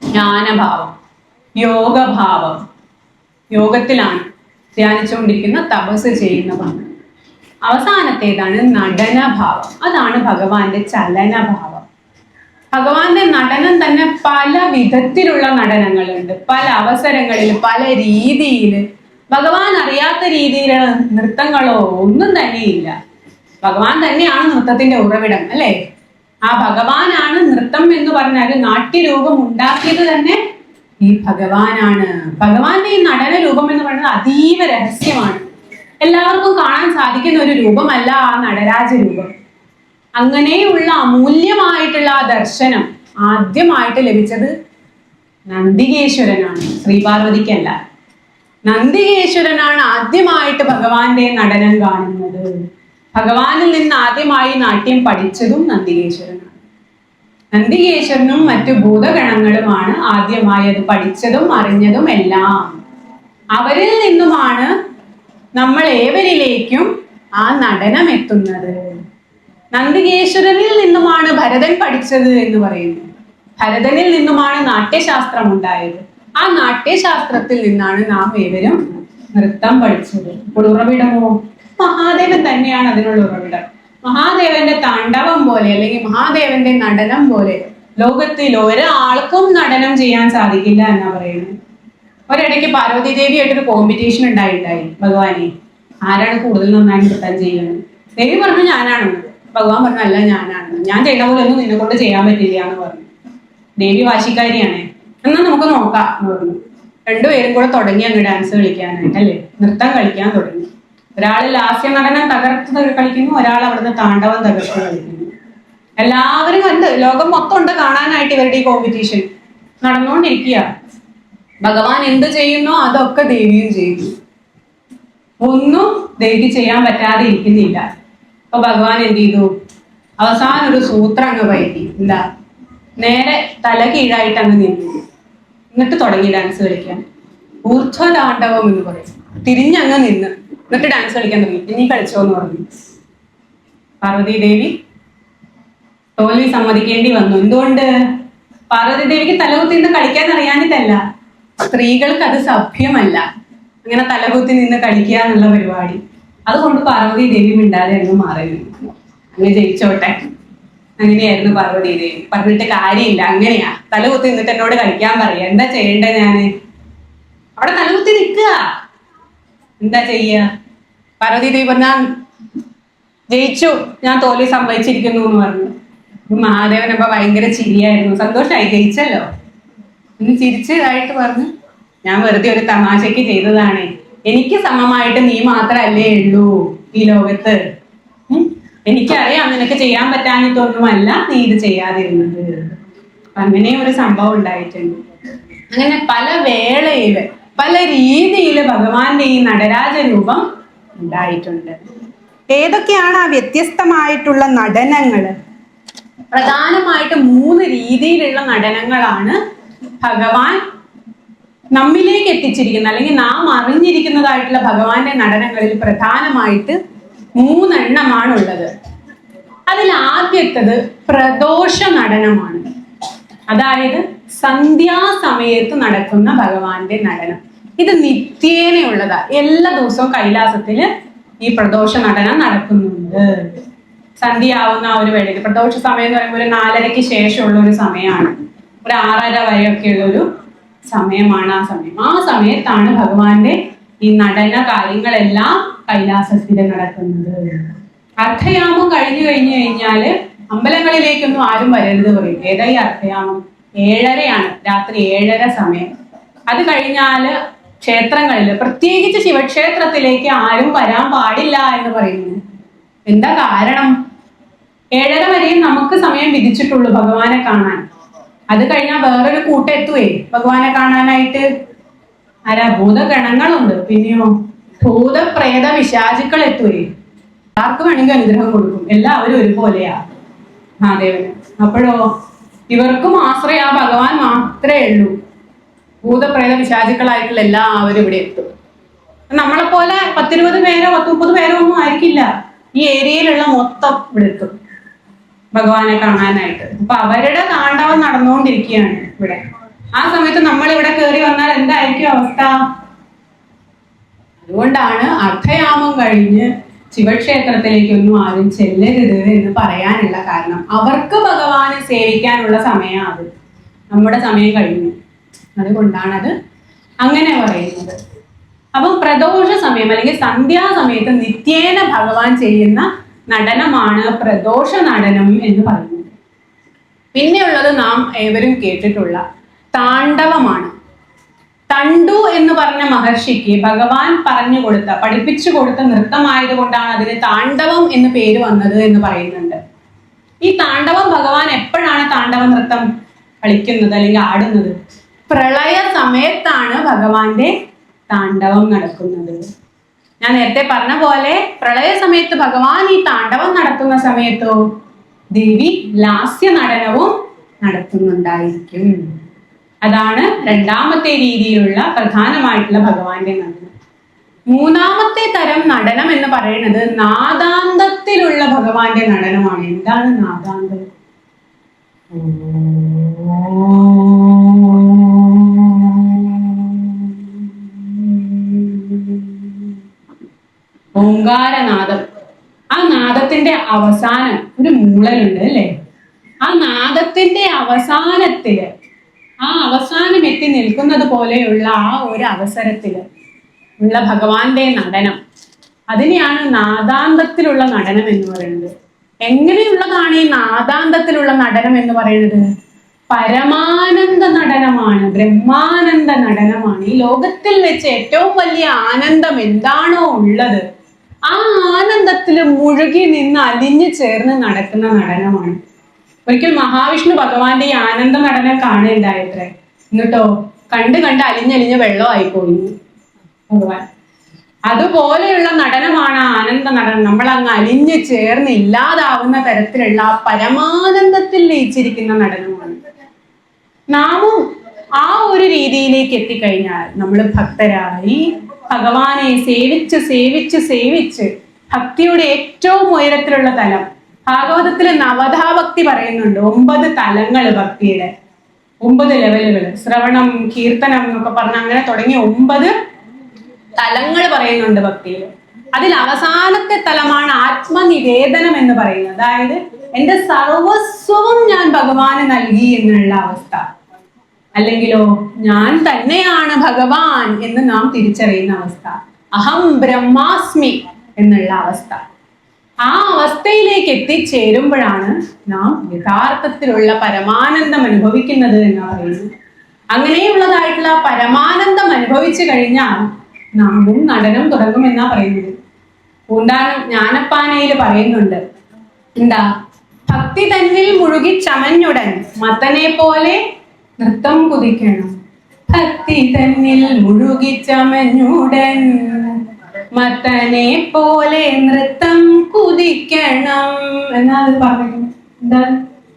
ജ്ഞാനഭാവം, യോഗഭാവം, യോഗത്തിലാണ് ധ്യാനിച്ചുകൊണ്ടിരിക്കുന്ന, തപസ് ചെയ്യുന്ന ഭാവം. അവസാനത്തേതാണ് നടനഭാവം. അതാണ് ഭഗവാന്റെ ചലനഭാവം. ഭഗവാന്റെ നടനം തന്നെ പല വിധത്തിലുള്ള നടനങ്ങളുണ്ട്, പല അവസരങ്ങളിൽ, പല രീതിയിൽ. ഭഗവാൻ അറിയാത്ത രീതിയിലുള്ള നൃത്തങ്ങളോ ഒന്നും തന്നെയില്ല. ഭഗവാൻ തന്നെയാണ് നൃത്തത്തിന്റെ ഉറവിടം, അല്ലെ? ആ ഭഗവാനാണ് നൃത്തം എന്ന് പറഞ്ഞാൽ നാട്യരൂപം ഉണ്ടാക്കിയത് തന്നെ ഈ ഭഗവാനാണ്. ഭഗവാന്റെ ഈ നടന രൂപം എന്ന് പറയുന്നത് അതീവ രഹസ്യമാണ്. എല്ലാവർക്കും കാണാൻ സാധിക്കുന്ന ഒരു രൂപമല്ല ആ നടരാജ രൂപം. അങ്ങനെയുള്ള അമൂല്യമായിട്ടുള്ള ആ ദർശനം ആദ്യമായിട്ട് ലഭിച്ചത് നന്ദികേശ്വരനാണ്, ശ്രീപാർവതിക്കല്ല. നന്ദികേശ്വരനാണ് ആദ്യമായിട്ട് ഭഗവാന്റെ നടനം കാണുന്നത്. ഭഗവാനിൽ നിന്ന് ആദ്യമായി നാട്യം പഠിച്ചതും നന്ദികേശ്വരനാണ്. നന്ദികേശ്വരനും മറ്റു ഭൂതഗണങ്ങളുമാണ് ആദ്യമായി അത് പഠിച്ചതും അറിഞ്ഞതും എല്ലാം. അവരിൽ നിന്നുമാണ് നമ്മൾ ഏവരിലേക്കും ആ നടനം എത്തുന്നത്. നന്ദികേശ്വരനിൽ നിന്നുമാണ് ഭരതൻ പഠിച്ചത് എന്ന് പറയുന്നു. ഭരതനിൽ നിന്നുമാണ് നാട്യശാസ്ത്രം ഉണ്ടായത്. ആ നാട്യശാസ്ത്രത്തിൽ നിന്നാണ് നാം ഏവരും നൃത്തം പഠിച്ചത്. ഇപ്പോൾ ഉറവിടമോ മഹാദേവൻ തന്നെയാണ് അതിനുള്ള ഉറവിടം. മഹാദേവന്റെ താണ്ഡവം പോലെ അല്ലെങ്കിൽ മഹാദേവന്റെ നടനം പോലെ ലോകത്തിൽ ഒരാൾക്കും നടനം ചെയ്യാൻ സാധിക്കില്ല എന്നാ പറയുന്നത്. ഒരിടയ്ക്ക് പാർവതി ദേവിയായിട്ടൊരു കോമ്പറ്റീഷൻ ഉണ്ടായി ഭഗവാനെ, ആരാണ് കൂടുതൽ നന്നായി നൃത്തം ചെയ്യുന്നത്. ദേവി പറഞ്ഞു ഞാനാണെന്ന്. ഭഗവാൻ പറഞ്ഞു അല്ല, ഞാനാണെന്ന്. ഞാൻ ചെയ്യണ പോലെ ഒന്നും നിന്നെ കൊണ്ട് ചെയ്യാൻ പറ്റില്ല എന്ന് പറഞ്ഞു. ദേവി വാശിക്കാരിയാണ്. എന്നാൽ നമുക്ക് നോക്കാം എന്ന് പറഞ്ഞു. രണ്ടുപേരും കൂടെ തുടങ്ങി അങ്ങ് ഡാൻസ് കളിക്കാനായിട്ട്, അല്ലേ, നൃത്തം കളിക്കാൻ തുടങ്ങി. ഒരാൾ ലാസ്യ നടനം തകർത്ത് കളിക്കുന്നു, ഒരാൾ അവിടുന്ന് താണ്ഡവം തകർത്ത് കളിക്കുന്നു. എല്ലാവരും കണ്ട്, ലോകം മൊത്തം ഉണ്ട് കാണാനായിട്ട് ഇവരുടെ ഈ കോമ്പറ്റീഷൻ നടന്നുകൊണ്ടിരിക്കുക. ഭഗവാൻ എന്ത് ചെയ്യുന്നോ അതൊക്കെ ദേവിയും ചെയ്യുന്നു. ഒന്നും ദേവിക്ക് ചെയ്യാൻ പറ്റാതെ ഇരിക്കുന്നില്ല. അപ്പൊ ഭഗവാൻ എന്ത് ചെയ്തു? അവസാനം ഒരു സൂത്രം അങ്ങ് പയറ്റി. എന്താ? നേരെ തല കീഴായിട്ട് അങ്ങ് നിന്നു. എന്നിട്ട് തുടങ്ങി ഡാൻസ് കളിക്കാൻ. ഊർധ്വതാണ്ഡവം എന്ന് പറയും. തിരിഞ്ഞങ്ങ് നിന്ന് എന്നിട്ട് ഡാൻസ് കളിക്കാൻ തുടങ്ങി. ഇനി കളിച്ചോ എന്ന് പറഞ്ഞു. പാർവതി ദേവി തോൽവി സമ്മതിക്കേണ്ടി വന്നു. എന്തുകൊണ്ട്? പാർവതി ദേവിക്ക് തലകുത്തി നിന്ന് കളിക്കാൻ അറിയാനിട്ടല്ല, സ്ത്രീകൾക്ക് അത് സഭ്യമല്ല അങ്ങനെ തലകുത്തി നിന്ന് കളിക്കുക എന്നുള്ള പരിപാടി. അതുകൊണ്ട് പാർവതി ദേവി മിണ്ടാതെ അങ്ങ് മാറി നിന്നു. അങ്ങ് ജയിച്ചോട്ടെ, അങ്ങനെയായിരുന്നു പാർവതി ദേവി. പറഞ്ഞിട്ട് കാര്യമില്ല, അങ്ങനെയാ, തലകുത്തി നിന്നിട്ട് എന്നോട് കളിക്കാൻ പറയാ. എന്താ ചെയ്യണ്ടേ? ഞാന് അവിടെ തലകുത്തി നിൽക്കുക, എന്താ ചെയ്യ? പാർവതി ദേവി പറഞ്ഞാ ജയിച്ചു, ഞാൻ തോൽവി സംഭവിച്ചിരിക്കുന്നു എന്ന് പറഞ്ഞു. മഹാദേവൻ അപ്പൊ ഭയങ്കര ചിരിയായിരുന്നു. സന്തോഷമായി, ജയിച്ചല്ലോ എന്ന് ചിരിച്ചതായിട്ട് പറഞ്ഞു. ഞാൻ വെറുതെ ഒരു തമാശക്ക് ചെയ്തതാണ്. എനിക്ക് സമമായിട്ട് നീ മാത്രമല്ലേ ഉള്ളൂ ഈ ലോകത്ത്. എനിക്കറിയാം നിനക്ക് ചെയ്യാൻ പറ്റാഞ്ഞിട്ടൊന്നുമല്ല നീ ഇത് ചെയ്യാതിരുന്നത്. അങ്ങനെ ഒരു സംഭവം ഉണ്ടായിട്ടുണ്ട്. അങ്ങനെ പല വേളയില് പല രീതിയിൽ ഭഗവാന്റെ ഈ നടരാജ രൂപം ഉണ്ടായിട്ടുണ്ട്. ഏതൊക്കെയാണ് ആ വ്യത്യസ്തമായിട്ടുള്ള നടനങ്ങള്? പ്രധാനമായിട്ട് 3 രീതിയിലുള്ള നടനങ്ങളാണ് ഭഗവാൻ നമ്മിലേക്ക് എത്തിച്ചിരിക്കുന്നത്, അല്ലെങ്കിൽ നാം അറിഞ്ഞിരിക്കുന്നതായിട്ടുള്ള ഭഗവാന്റെ നടനങ്ങളിൽ പ്രധാനമായിട്ട് 3 എണ്ണമാണ് ഉള്ളത്. അതിൽ ആദ്യത്തത് പ്രദോഷ നടനമാണ്. അതായത് സന്ധ്യാസമയത്ത് നടക്കുന്ന ഭഗവാന്റെ നടനം. ഇത് നിത്യേനയുള്ളതാ. എല്ലാ ദിവസവും കൈലാസത്തില് ഈ പ്രദോഷ നടനം നടക്കുന്നുണ്ട്. സന്ധ്യയാവുന്ന ആ ഒരു വേളയിൽ, പ്രദോഷ സമയം എന്ന് പറയുമ്പോൾ ഒരു 4:30-ക്ക് ശേഷമുള്ള ഒരു സമയമാണ്. ഒരു 6:30 വരെയൊക്കെയുള്ള ഒരു സമയമാണ് ആ സമയം. ആ സമയത്താണ് ഭഗവാന്റെ ഈ നടന കാര്യങ്ങളെല്ലാം കൈലാസത്തിൽ നടക്കുന്നത്. അർദ്ധയാമം കഴിഞ്ഞു കഴിഞ്ഞാല് അമ്പലങ്ങളിലേക്കൊന്നും ആരും വരരുത് പറയും. ഏതായി അർദ്ധയാമം? 7:30 രാത്രി 7:30 സമയം. അത് കഴിഞ്ഞാല് ക്ഷേത്രങ്ങളില്, പ്രത്യേകിച്ച് ശിവക്ഷേത്രത്തിലേക്ക് ആരും വരാൻ പാടില്ല എന്ന് പറയുന്നു. എന്താ കാരണം? 7:30 വരെയും നമുക്ക് സമയം വിധിച്ചിട്ടുള്ളൂ ഭഗവാനെ കാണാൻ. അത് കഴിഞ്ഞാൽ വേറൊരു കൂട്ടം എത്തുവേ ഭഗവാനെ കാണാനായിട്ട്. ആരാ? ഭൂതഗണങ്ങളുണ്ട്. പിന്നെയോ ഭൂതപ്രേത വിശാചുക്കൾ എത്തുവേ. ആർക്ക് വേണമെങ്കിൽ അനുഗ്രഹം കൊടുക്കും. എല്ലാവരും ഒരുപോലെയാ മഹാദേവന്. അപ്പോഴോ ഇവർക്കും ആശ്രയ ആ ഭഗവാൻ മാത്രമേ ഉള്ളൂ. ഭൂതപ്രേത വിശാചുക്കളായിട്ടുള്ള എല്ലാവരും ഇവിടെ എത്തും. നമ്മളെപ്പോലെ 10-20 പേരോ 10-30 പേരോ ഒന്നും ആയിരിക്കില്ല. ഈ ഏരിയയിലുള്ള മൊത്തം ഇവിടെ എത്തും ഭഗവാനെ കാണാനായിട്ട്. അപ്പൊ അവരുടെ താണ്ഡവം നടന്നുകൊണ്ടിരിക്കുകയാണ് ഇവിടെ. ആ സമയത്ത് നമ്മൾ ഇവിടെ കയറി വന്നാൽ എന്തായിരിക്കും അവസ്ഥ? അതുകൊണ്ടാണ് അർദ്ധയാമം കഴിഞ്ഞ് ശിവക്ഷേത്രത്തിലേക്കൊന്നും ആരും ചെല്ലരുത് എന്ന് പറയാനുള്ള കാരണം. അവർക്ക് ഭഗവാനെ സേവിക്കാനുള്ള സമയം അത്, നമ്മുടെ സമയം കഴിഞ്ഞു. അതുകൊണ്ടാണ് അത് അങ്ങനെ പറയുന്നത്. അപ്പം പ്രദോഷ സമയം അല്ലെങ്കിൽ സന്ധ്യാസമയത്ത് നിത്യേന ഭഗവാൻ ചെയ്യുന്ന നടനമാണ് പ്രദോഷ നടനം എന്ന് പറയുന്നത്. പിന്നെയുള്ളത് നാം ഏവരും കേട്ടിട്ടുള്ള താണ്ഡവമാണ്. തണ്ടു എന്ന് പറഞ്ഞ മഹർഷിക്ക് ഭഗവാൻ പറഞ്ഞു കൊടുത്ത, പഠിപ്പിച്ചു കൊടുത്ത നൃത്തമായതുകൊണ്ടാണ് അതിന് താണ്ഡവം എന്ന് പേര് വന്നത് എന്ന് പറയുന്നുണ്ട്. ഈ താണ്ഡവം ഭഗവാൻ എപ്പോഴാണ് താണ്ഡവ നൃത്തം കളിക്കുന്നത് അല്ലെങ്കിൽ ആടുന്നത്? പ്രളയ സമയത്താണ് ഭഗവാന്റെ താണ്ഡവം നടക്കുന്നത്. ഞാൻ നേരത്തെ പറഞ്ഞ പോലെ പ്രളയ സമയത്ത് ഭഗവാൻ ഈ താണ്ഡവം നടത്തുന്ന സമയത്തോ ദേവി ലാസ്യ നടനവും നടത്തുന്നുണ്ടായിരിക്കും. അതാണ് രണ്ടാമത്തെ രീതിയിലുള്ള പ്രധാനമായിട്ടുള്ള ഭഗവാന്റെ നടനം. മൂന്നാമത്തെ തരം നടനം എന്ന് പറയുന്നത് നാദാന്തത്തിലുള്ള ഭഗവാന്റെ നടനമാണ്. എന്താണ് നാദാന്തം? ഓങ്കാരനാദം. ആ നാദത്തിന്റെ അവസാനം ഒരു മൂളലുണ്ട് അല്ലെ? ആ നാദത്തിന്റെ അവസാനത്തില്, ആ അവസാനം എത്തി നിൽക്കുന്നത് പോലെയുള്ള ആ ഒരു അവസരത്തില് ഉള്ള ഭഗവാന്റെ നടനം, അതിനെയാണ് നാദാന്തത്തിലുള്ള നടനം എന്ന് പറയുന്നത്. എങ്ങനെയുള്ളതാണ് ഈ നാദാന്തത്തിലുള്ള നടനം എന്ന് പറയുന്നത്? പരമാനന്ദ നടനമാണ്, ബ്രഹ്മാനന്ദ നടനമാണ്. ഈ ലോകത്തിൽ വെച്ച് ഏറ്റവും വലിയ ആനന്ദം എന്താണോ ഉള്ളത്, ആ ആനന്ദത്തിൽ മുഴുകി നിന്ന് അലിഞ്ഞു ചേർന്ന് നടക്കുന്ന നടനമാണ്. ഒരിക്കൽ മഹാവിഷ്ണു ഭഗവാന്റെ ഈ ആനന്ദ നടനം കാണുന്നുണ്ടായിത്രേ. എന്നിട്ടോ കണ്ട് അലിഞ്ഞലിഞ്ഞ വെള്ളമായിപ്പോയി ഭഗവാൻ. അതുപോലെയുള്ള നടനമാണ് ആനന്ദ നടനം. നമ്മൾ അങ്ങ് അലിഞ്ഞു ചേർന്ന് ഇല്ലാതാവുന്ന തരത്തിലുള്ള ആ പരമാനന്ദത്തിൽ ലയിച്ചിരിക്കുന്ന നടനമാണ്. നാമും ആ ഒരു രീതിയിലേക്ക് എത്തിക്കഴിഞ്ഞാൽ നമ്മൾ ഭക്തരായി ഭഗവാനെ സേവിച്ച് സേവിച്ച് സേവിച്ച് ഭക്തിയുടെ ഏറ്റവും ഉയരത്തിലുള്ള തലം, ഭാഗവതത്തില് നവധാഭക്തി പറയുന്നുണ്ട്. 9 തലങ്ങൾ ഭക്തിയുടെ, 9 ലെവലുകൾ. ശ്രവണം, കീർത്തനം എന്നൊക്കെ പറഞ്ഞ അങ്ങനെ തുടങ്ങി 9 തലങ്ങൾ പറയുന്നുണ്ട് ഭക്തിയിൽ. അതിൽ അവസാനത്തെ തലമാണ് ആത്മനിവേദനം എന്ന് പറയുന്നത്. അതായത് എന്റെ സർവസ്വവും ഞാൻ ഭഗവാന് നൽകി എന്നുള്ള അവസ്ഥ. അല്ലെങ്കിലോ ഞാൻ തന്നെയാണ് ഭഗവാൻ എന്ന് നാം തിരിച്ചറിയുന്ന അവസ്ഥ. അഹം ബ്രഹ്മാസ്മി എന്നുള്ള അവസ്ഥ. ആ അവസ്ഥയിലേക്ക് എത്തിച്ചേരുമ്പോഴാണ് നാം യഥാർത്ഥത്തിലുള്ള പരമാനന്ദം അനുഭവിക്കുന്നത് എന്ന് പറയുന്നത്. അങ്ങനെയുള്ളതായിട്ടുള്ള പരമാനന്ദം അനുഭവിച്ചു കഴിഞ്ഞാൽ നാമും നടനം തുടങ്ങും എന്നാ പറയുന്നത്. പൂന്താനം ജ്ഞാനപ്പാനയിൽ പറയുന്നുണ്ട്, എന്താ? ഭക്തി തന്നിൽ മുഴുകി ചമഞ്ഞുടൻ മത്തനെ പോലെ നൃത്തം കുതിക്കണം. ഭക്തി തന്നിൽ മുഴുകി ചമഞ്ഞുടൻ മത്തനെ പോലെ നൃത്തം കുതിക്കണം എന്നാണ് പറയുന്നത്. എന്താ?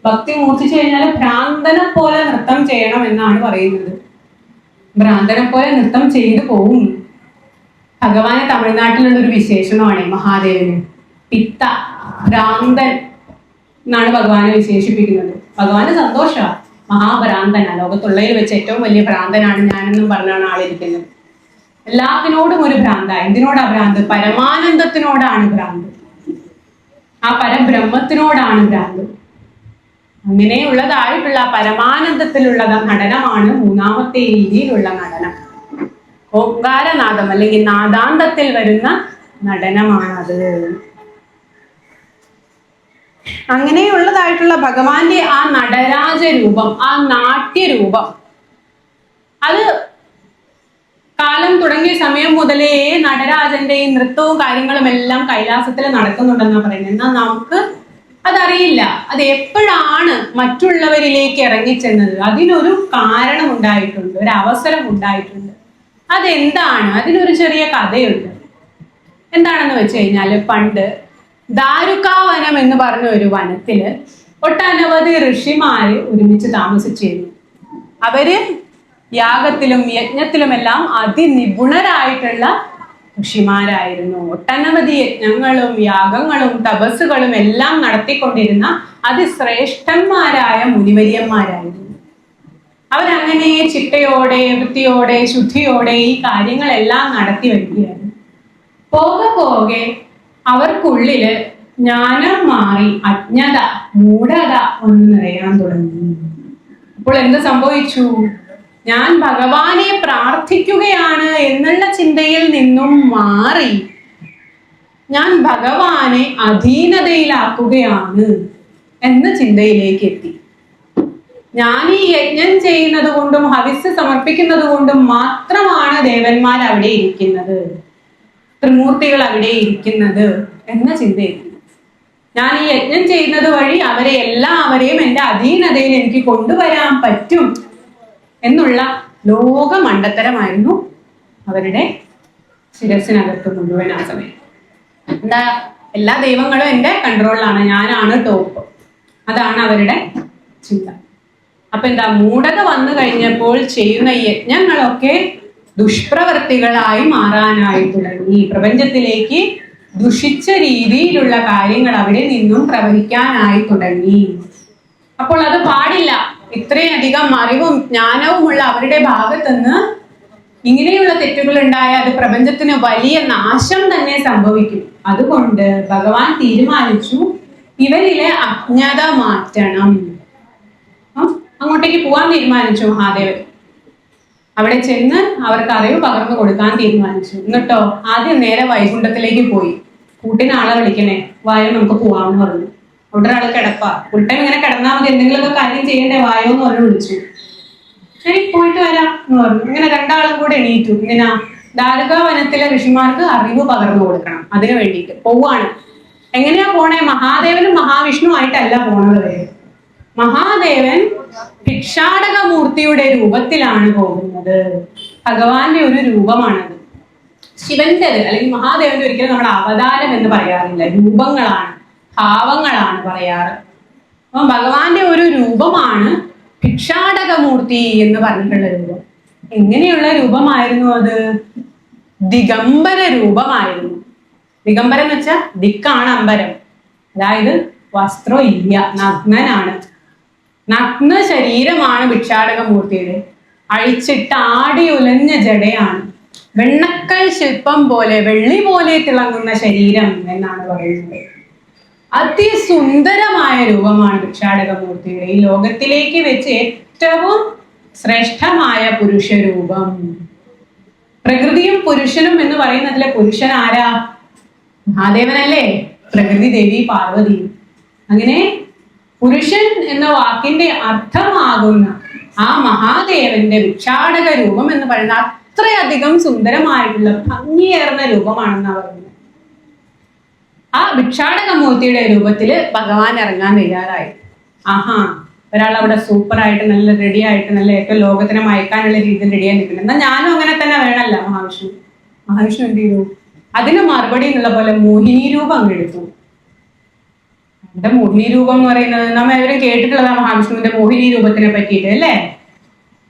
ഭക്തി മൂർച്ഛിച്ചു കഴിഞ്ഞാൽ ഭ്രാന്തനെ പോലെ നൃത്തം ചെയ്യണം എന്നാണ് പറയുന്നത്. ഭ്രാന്തനെ പോലെ നൃത്തം ചെയ്തു പോകും. ഭഗവാന് തമിഴ്നാട്ടിലുള്ള ഒരു വിശേഷണമാണ് മഹാദേവന്. പിത്ത, ഭ്രാന്തൻ എന്നാണ് ഭഗവാനെ വിശേഷിപ്പിക്കുന്നത്. ഭഗവാന് സന്തോഷമാണ്, മഹാഭ്രാന്തനാണ്. ലോകത്തുള്ളതിൽ വെച്ച് ഏറ്റവും വലിയ ഭ്രാന്തനാണ് ഞാനെന്നും പറഞ്ഞാണ് ആളിരിക്കുന്നത്. എല്ലാത്തിനോടും ഒരു ഭ്രാന്ത. എന്തിനോടാ ഭ്രാന്ത്? പരമാനന്ദത്തിനോടാണ് ഭ്രാന്ത്. ആ പരബ്രഹ്മത്തിനോടാണ് ഭ്രാന്ത്. അങ്ങനെയുള്ളതായിട്ടുള്ള പരമാനന്ദത്തിലുള്ള നടനമാണ് മൂന്നാമത്തെ രീതിയിലുള്ള നടനം. ഓങ്കാരനാദം അല്ലെങ്കിൽ നാദാന്തത്തിൽ വരുന്ന നടനമാണത്. അങ്ങനെയുള്ളതായിട്ടുള്ള ഭഗവാന്റെ ആ നടരാജ രൂപം, ആ നാട്യരൂപം, അത് കാലം തുടങ്ങിയ സമയം മുതലേ നടരാജന്റെ ഈ നൃത്തവും കാര്യങ്ങളും എല്ലാം കൈലാസത്തിൽ നടക്കുന്നുണ്ടെന്നാണ് പറയുന്നത്. എന്നാൽ നമുക്ക് അതറിയില്ല. അത് എപ്പോഴാണ് മറ്റുള്ളവരിലേക്ക് ഇറങ്ങിച്ചെന്നത്? അതിനൊരു കാരണം ഉണ്ടായിട്ടുണ്ട്, ഒരു അവസരം ഉണ്ടായിട്ടുണ്ട്. അതെന്താണ്? അതിനൊരു ചെറിയ കഥയുണ്ട്. എന്താണെന്ന് വെച്ച് കഴിഞ്ഞാല്, പണ്ട് ദാരുകാവനം എന്ന് പറഞ്ഞ ഒരു വനത്തില് ഒട്ടനവധി ഋഷിമാര് ഒരുമിച്ച് താമസിച്ചിരുന്നു. അവര് യാഗത്തിലും യജ്ഞത്തിലുമെല്ലാം അതിനിപുണരായിട്ടുള്ള ഋഷിമാരായിരുന്നു. ഒട്ടനവധി യജ്ഞങ്ങളും യാഗങ്ങളും തപസ്സുകളും എല്ലാം നടത്തിക്കൊണ്ടിരുന്ന അതിശ്രേഷ്ഠന്മാരായ മുനിവര്യന്മാരായിരുന്നു. അവരങ്ങനെ ചിട്ടയോടെ, വൃത്തിയോടെ, ശുദ്ധിയോടെ ഈ കാര്യങ്ങളെല്ലാം നടത്തി വരികയാണ്. പോകെ പോകെ അവർക്കുള്ളില് ജ്ഞാനം മാറി അജ്ഞത, മൂഢത ഒന്ന് നിറയാൻ തുടങ്ങി. അപ്പോൾ എന്ത് സംഭവിച്ചു? ഞാൻ ഭഗവാനെ പ്രാർത്ഥിക്കുകയാണ് എന്നുള്ള ചിന്തയിൽ നിന്നും മാറി ഞാൻ ഭഗവാനെ അധീനതയിലാക്കുകയാണ് എന്ന ചിന്തയിലേക്ക് എത്തി. ഞാൻ ഈ യജ്ഞം ചെയ്യുന്നത് കൊണ്ടും ഹവിസ് സമർപ്പിക്കുന്നത് കൊണ്ടും മാത്രമാണ് ദേവന്മാർ അവിടെ ഇരിക്കുന്നത്, ത്രിമൂർത്തികൾ അവിടെ ഇരിക്കുന്നത് എന്ന ചിന്തയെത്തി. ഞാൻ ഈ യജ്ഞം ചെയ്യുന്നത് വഴി അവരെ എല്ലാവരെയും എൻ്റെ അധീനതയിൽ എനിക്ക് കൊണ്ടുവരാൻ പറ്റും എന്നുള്ള ലോക മണ്ടത്തരമായിരുന്നു അവരുടെ ശിരസിനകത്ത് മുഴുവൻ ആ സമയം. എന്താ, എല്ലാ ദൈവങ്ങളും എൻ്റെ കൺട്രോളിലാണ്, ഞാനാണ് ടോപ്പ്, അതാണ് അവരുടെ ചിന്ത. അപ്പൊ എന്താ, മൂഢത വന്നു കഴിഞ്ഞപ്പോൾ ചെയ്യുന്ന യജ്ഞങ്ങളൊക്കെ ദുഷ്പ്രവർത്തികളായി മാറാനായി തുടങ്ങി. പ്രപഞ്ചത്തിലേക്ക് ദുഷിച്ച രീതിയിലുള്ള കാര്യങ്ങൾ അവിടെ നിന്നും പ്രവഹിക്കാനായി തുടങ്ങി. അപ്പോൾ അത് പാടില്ല. ഇത്രയധികം അറിവും ജ്ഞാനവുമുള്ള അവരുടെ ഭാഗത്തുനിന്ന് ഇങ്ങനെയുള്ള തെറ്റുകൾ ഉണ്ടായാൽ അത് പ്രപഞ്ചത്തിന് വലിയ നാശം തന്നെ സംഭവിക്കും. അതുകൊണ്ട് ഭഗവാൻ തീരുമാനിച്ചു ഇവരിലെ അജ്ഞത മാറ്റണം. അങ്ങോട്ടേക്ക് പോകാൻ തീരുമാനിച്ചു മഹാദേവൻ. അവിടെ ചെന്ന് അവർക്ക് അറിവ് പകർന്നു കൊടുക്കാൻ തീരുമാനിച്ചു. എന്നിട്ടോ ആദ്യം നേരെ വൈകുണ്ഠത്തിലേക്ക് പോയി. കൂട്ടിന് ആളെ വിളിക്കണേ, വായോ നമുക്ക് പോവാമെന്ന് പറഞ്ഞു. അവിടെ ഒരാൾ കിടപ്പാ, ഫുൾ ടൈം ഇങ്ങനെ കിടന്നാൽ മതി, എന്തെങ്കിലുമൊക്കെ കാര്യം ചെയ്യണ്ടേ, വായോ എന്ന് പറഞ്ഞു വിളിച്ചു. ശരി, പോയിട്ട് വരാം എന്ന് പറഞ്ഞു. ഇങ്ങനെ രണ്ടാളും കൂടെ എണീറ്റു. ഇങ്ങനെ ദാരുകാ വനത്തിലെ ഋഷിമാർക്ക് അറിവ് പകർന്നു കൊടുക്കണം, അതിനു വേണ്ടിയിട്ട് പോവാണ്. എങ്ങനെയാ പോണേ? മഹാദേവനും മഹാവിഷ്ണു ആയിട്ടല്ല പോണത് വരെ. മഹാദേവൻ ഭിക്ഷാടകമൂർത്തിയുടെ രൂപത്തിലാണ് പോകുന്നത്. ഭഗവാന്റെ ഒരു രൂപമാണത്. ശിവന്റേത് അല്ലെങ്കിൽ മഹാദേവന്റെ ഒരിക്കലും നമ്മുടെ അവതാരം എന്ന് പറയാറില്ല, രൂപങ്ങളാണ്, ഭാവങ്ങളാണ് പറയാറ്. അപ്പൊ ഭഗവാന്റെ ഒരു രൂപമാണ് ഭിക്ഷാടകമൂർത്തി എന്ന് പറഞ്ഞിട്ടുള്ള രൂപം. എങ്ങനെയുള്ള രൂപമായിരുന്നു അത്? ദിഗംബര രൂപമായിരുന്നു. ദിഗംബരം എന്ന് വെച്ചാൽ ദിക്കാണ് അമ്പരം, അതായത് വസ്ത്രം ഇല്ല, നഗ്നനാണ്. നഗ്ന ശരീരമാണ് ഭിക്ഷാടകമൂർത്തിയുടെ. അഴിച്ചിട്ട് ആടി ഉലഞ്ഞ ജടയാണ്. വെണ്ണക്കൽ ശില്പം പോലെ, വെള്ളി പോലെ തിളങ്ങുന്ന ശരീരം എന്നാണ് പറയുന്നത്. അതിസുന്ദരമായ രൂപമാണ് ഭിക്ഷാടകമൂർത്തിയുടെ. ഈ ലോകത്തിലേക്ക് വെച്ച് ഏറ്റവും ശ്രേഷ്ഠമായ പുരുഷ രൂപം. പ്രകൃതിയും പുരുഷനും എന്ന് പറയുന്നതിലെ പുരുഷൻ ആരാ? മഹാദേവനല്ലേ? പ്രകൃതി ദേവി പാർവതിയും. അങ്ങനെ പുരുഷൻ എന്ന വാക്കിന്റെ അർത്ഥമാകുന്ന ആ മഹാദേവന്റെ ഭിക്ഷാടക രൂപം എന്ന് പറയുന്ന അത്രയധികം സുന്ദരമായിട്ടുള്ള ഭംഗിയേറുന്ന രൂപമാണെന്നാണ് പറയുന്നത്. ആ ഭിക്ഷാടകമൂർത്തിയുടെ രൂപത്തില് ഭഗവാൻ ഇറങ്ങാൻ തയ്യാറായി. ആഹാ, ഒരാൾ അവിടെ സൂപ്പറായിട്ട് നല്ല റെഡി ആയിട്ട് നല്ല ഏറ്റവും ലോകത്തിനെ മയക്കാനുള്ള രീതിയിൽ റെഡിയായി നിൽക്കുന്നത്. എന്നാൽ ഞാനും അങ്ങനെ തന്നെ വേണമല്ല. മഹാവിഷ്ണു എന്ത് ചെയ്തു? അതിന് മറുപടി എന്നുള്ള പോലെ മോഹിനി രൂപം അങ്ങെടുത്തു. എന്താ മോഹിനി രൂപം എന്ന് പറയുന്നത്? നമ്മൾ എവരും കേട്ടിട്ടുള്ളതാ മഹാവിഷ്ണുവിന്റെ മോഹിനി രൂപത്തിനെ പറ്റിയിട്ട്, അല്ലേ?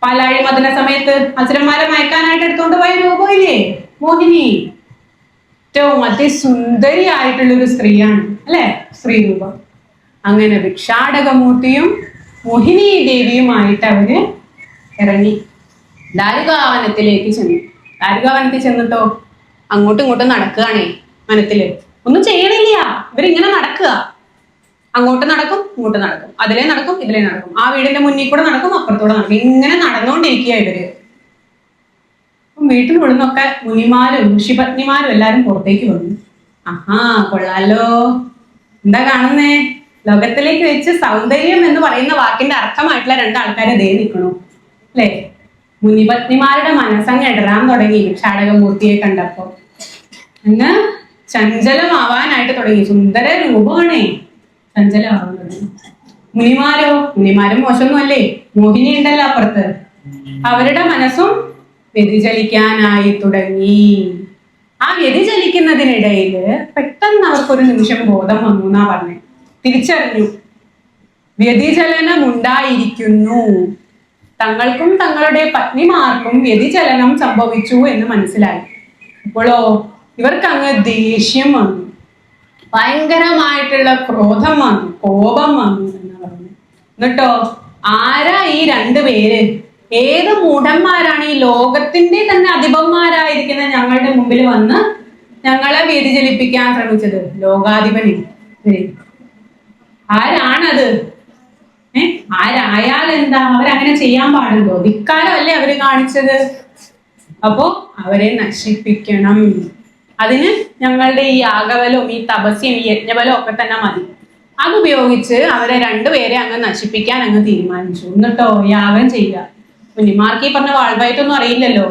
പാലാഴി മദന സമയത്ത് അസുരന്മാരെ മയക്കാനായിട്ട് എടുത്തുകൊണ്ട് പോയ രൂപമില്ലേ മോഹിനി? ഏറ്റവും അതിസുന്ദരിയായിട്ടുള്ള ഒരു സ്ത്രീയാണ്, അല്ലെ? സ്ത്രീ രൂപം. അങ്ങനെ ഭിക്ഷാടകമൂർത്തിയും മോഹിനി ദേവിയുമായിട്ട് അവര് ഇറങ്ങി ദാരുകാവനത്തിലേക്ക് ചെന്നു. ദാരുകാവനത്തിൽ ചെന്നിട്ടോ അങ്ങോട്ടും ഇങ്ങോട്ടും നടക്കുകയാണേ. വനത്തില് ഒന്നും ചെയ്യണില്ല, ഇവരിങ്ങനെ നടക്കുക. അങ്ങോട്ട് നടക്കും, ഇങ്ങോട്ട് നടക്കും, അതിലേ നടക്കും, ഇതിലേ നടക്കും, ആ വീടിന്റെ മുന്നിൽ കൂടെ നടക്കും, അപ്പുറത്തൂടെ നടക്കും. ഇങ്ങനെ നടന്നുകൊണ്ടിരിക്കുക ഇവര്. വീട്ടിൽ നിന്നൊക്കെ മുനിമാരും ഋഷിപത്നിമാരും എല്ലാരും പുറത്തേക്ക് വന്നു. ആഹാ, കൊള്ളാലോ, എന്താ കാണുന്നേ? ലോകത്തിലേക്ക് വെച്ച് സൗന്ദര്യം എന്ന് പറയുന്ന വാക്കിന്റെ അർത്ഥമായിട്ടുള്ള രണ്ടാൾക്കാരെ ദേ നിൽക്കണു അല്ലേ? മുനിപത്നിമാരുടെ മനസ്സങ്ങ് ഇടറാൻ തുടങ്ങി ഭിക്ഷാടകമൂർത്തിയെ കണ്ടപ്പോ. അങ്ങ് ചഞ്ചലമാവാനായിട്ട് തുടങ്ങി. സുന്ദര രൂപമാണേ, ചഞ്ചലമാവാൻ തുടങ്ങി. മുനിമാരും മോശമൊന്നുമല്ലേ, മോഹിനി ഉണ്ടല്ലോ അപ്പുറത്ത്. അവരുടെ മനസ്സും വ്യതിചലിക്കാനായി തുടങ്ങി. ആ വ്യതിചലിക്കുന്നതിനിടയിൽ പെട്ടെന്ന് അവർക്കൊരു നിമിഷം ബോധം വന്നു എന്നാ പറഞ്ഞേ. തിരിച്ചറിഞ്ഞു, വ്യതിചലനം ഉണ്ടായിരിക്കുന്നു, തങ്ങൾക്കും തങ്ങളുടെ പത്നിമാർക്കും വ്യതിചലനം സംഭവിച്ചു എന്ന് മനസ്സിലായി. അപ്പോഴോ ഇവർക്ക് അങ്ങ് ദേഷ്യം വന്നു, ഭയങ്കരമായിട്ടുള്ള ക്രോധം വന്നു, കോപം വന്നു എന്ന് പറഞ്ഞു. എന്നിട്ടോ ആരാ ഈ രണ്ടുപേര്? ഏത് മൂഢന്മാരാണ് ഈ ലോകത്തിന്റെ തന്നെ അധിപന്മാരായിരിക്കുന്ന ഞങ്ങളുടെ മുമ്പിൽ വന്ന് ഞങ്ങളെ വ്യതിചലിപ്പിക്കാൻ ശ്രമിച്ചത്? ലോകാധിപനെ. ആരാണത്? ആരായാൽ എന്താ? അവരങ്ങനെ ചെയ്യാൻ പാടുണ്ടോ? ധിക്കാരമല്ലേ അവര് കാണിച്ചത്? അപ്പോ അവരെ നശിപ്പിക്കണം. അതിന് ഞങ്ങളുടെ ഈ യാഗബലവും ഈ തപസ്യം ഈ യജ്ഞബലവും ഒക്കെ തന്നെ മതി. അതുപയോഗിച്ച് അവരെ രണ്ടുപേരെ അങ്ങ് നശിപ്പിക്കാൻ അങ്ങ് തീരുമാനിച്ചു. എന്നിട്ടോ യാഗം ചെയ്യുക. മുനിമാർക്ക് ഈ പറഞ്ഞ വാൾവായിട്ടൊന്നും അറിയില്ലല്ലോ.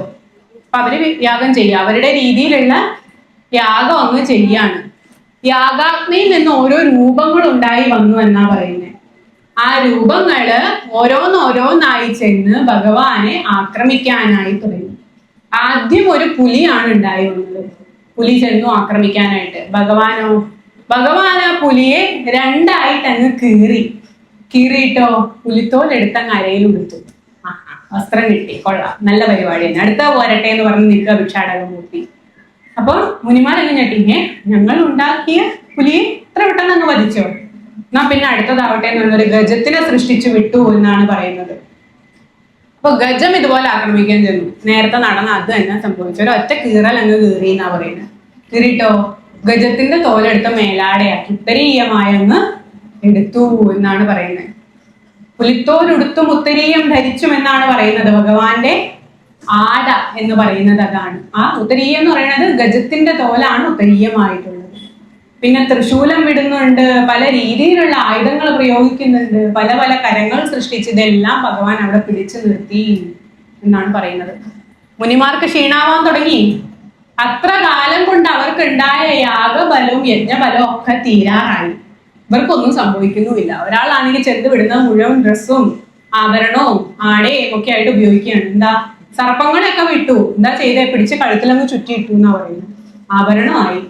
അപ്പൊ അവര് യാഗം ചെയ്യുക, അവരുടെ രീതിയിലുള്ള യാഗം അങ്ങ് ചെയ്യാണ്. യാഗാഗ്നിയിൽ നിന്ന് ഓരോ രൂപങ്ങൾ ഉണ്ടായി വന്നു എന്നാ പറയുന്നത്. ആ രൂപങ്ങള് ഓരോന്നോരോന്നായി ചെന്ന് ഭഗവാനെ ആക്രമിക്കാനായി തുടങ്ങി. ആദ്യം ഒരു പുലിയാണ് ഉണ്ടായി വന്നത്. പുലി ചെന്നു ആക്രമിക്കാനായിട്ട്. ഭഗവാൻ ആ പുലിയെ രണ്ടായിട്ട് അങ്ങ് കീറിയിട്ടോ പുലിത്തോലെടുത്തങ്ങ് അരയിൽ ഉടുത്തു. വസ്ത്രം കിട്ടി, കൊള്ളാം, നല്ല പരിപാടി തന്നെ, അടുത്ത പോരട്ടെ എന്ന് പറഞ്ഞ് നിൽക്കുക ഭിക്ഷാടകമൂർത്തി. അപ്പൊ മുനിമാരങ്ങ് ഞെട്ടിങ്ങെ, ഞങ്ങൾ ഉണ്ടാക്കിയ പുലിയെ ഇത്ര പെട്ടെന്ന് അങ്ങ് വധിച്ചോ? എന്നാ പിന്നെ അടുത്തതാവട്ടെ എന്ന് പറഞ്ഞൊരു ഗജത്തിനെ സൃഷ്ടിച്ചു വിട്ടു എന്നാണ് പറയുന്നത്. അപ്പൊ ഗജം ഇതുപോലെ ആക്രമിക്കാൻ ചെന്നു. നേരത്തെ നടന്ന അത് തന്നെ സംഭവിച്ചു. ഒരു ഒറ്റ കീറൽ അങ്ങ് കീറി എന്നാ പറയുന്നത്. കീറിട്ടോ ഗജത്തിന്റെ തോലെടുത്ത് മേലാടെയാക്കി ഉത്തരീയമായി അങ്ങ് എടുത്തു എന്നാണ് പറയുന്നത്. പുലിത്തോലുടുത്തും ഉത്തരീയം ധരിച്ചും എന്നാണ് പറയുന്നത്. ഭഗവാന്റെ ആട എന്ന് പറയുന്നത് അതാണ്. ആ ഉത്തരീയം എന്ന് പറയുന്നത് ഗജത്തിന്റെ തോലാണ് ഉത്തരീയമായിട്ടുള്ളത്. പിന്നെ തൃശൂലം വിടുന്നുണ്ട്, പല രീതിയിലുള്ള ആയുധങ്ങൾ പ്രയോഗിക്കുന്നുണ്ട്, പല പല കരങ്ങൾ സൃഷ്ടിച്ചതെല്ലാം ഭഗവാൻ അവിടെ പിടിച്ചു നിർത്തി എന്നാണ് പറയുന്നത്. മുനിമാർക്ക് ക്ഷീണാവാൻ തുടങ്ങി. അത്ര കാലം കൊണ്ട് അവർക്ക് ഉണ്ടായ യാഗബലവും യജ്ഞബലവും ഒക്കെ തീരാറായി. ഇവർക്കൊന്നും സംഭവിക്കുന്നുമില്ല. ഒരാളാണെങ്കിൽ ചെന്ന് വിടുന്ന മുഴുവൻ ഡ്രസ്സും ആഭരണവും ആടയും ഒക്കെ ആയിട്ട് ഉപയോഗിക്കുകയാണ്. എന്താ സർപ്പങ്ങളെയൊക്കെ വിട്ടു, എന്താ ചെയ്തേ? പിടിച്ച് കഴുത്തിലങ്ങ് ചുറ്റിയിട്ടു എന്നാ പറയുന്നത്. ആഭരണമായി.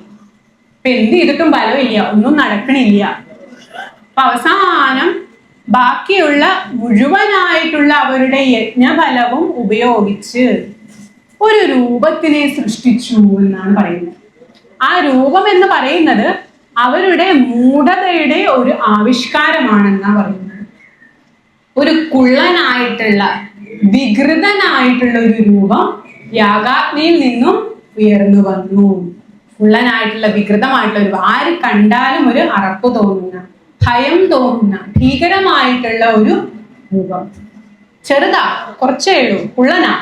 ഇപ്പൊ എന്ത് ചെയ്തിട്ടും ബലമില്ല, ഒന്നും നടക്കണില്ല. അപ്പൊ അവസാനം ബാക്കിയുള്ള മുഴുവനായിട്ടുള്ള അവരുടെ യജ്ഞബലവും ഉപയോഗിച്ച് ഒരു രൂപത്തിനെ സൃഷ്ടിച്ചു എന്നാണ് പറയുന്നത്. ആ രൂപം എന്ന് പറയുന്നത് അവരുടെ മൂഢതയുടെ ഒരു ആവിഷ്കാരമാണെന്നാ പറയുന്നത്. ഒരു കുള്ളനായിട്ടുള്ള വികൃതനായിട്ടുള്ള ഒരു രൂപം യാഗാഗ്നിയിൽ നിന്നും ഉയർന്നു വന്നു. കുള്ളനായിട്ടുള്ള വികൃതമായിട്ടുള്ള ഒരു, ആര് കണ്ടാലും ഒരു അറപ്പ് തോന്നുന്ന, ഭയം തോന്നുന്ന, ഭീകരമായിട്ടുള്ള ഒരു രൂപം. ചെറുതാ, കുറച്ചേ ഉള്ളൂ, കുള്ളനാ,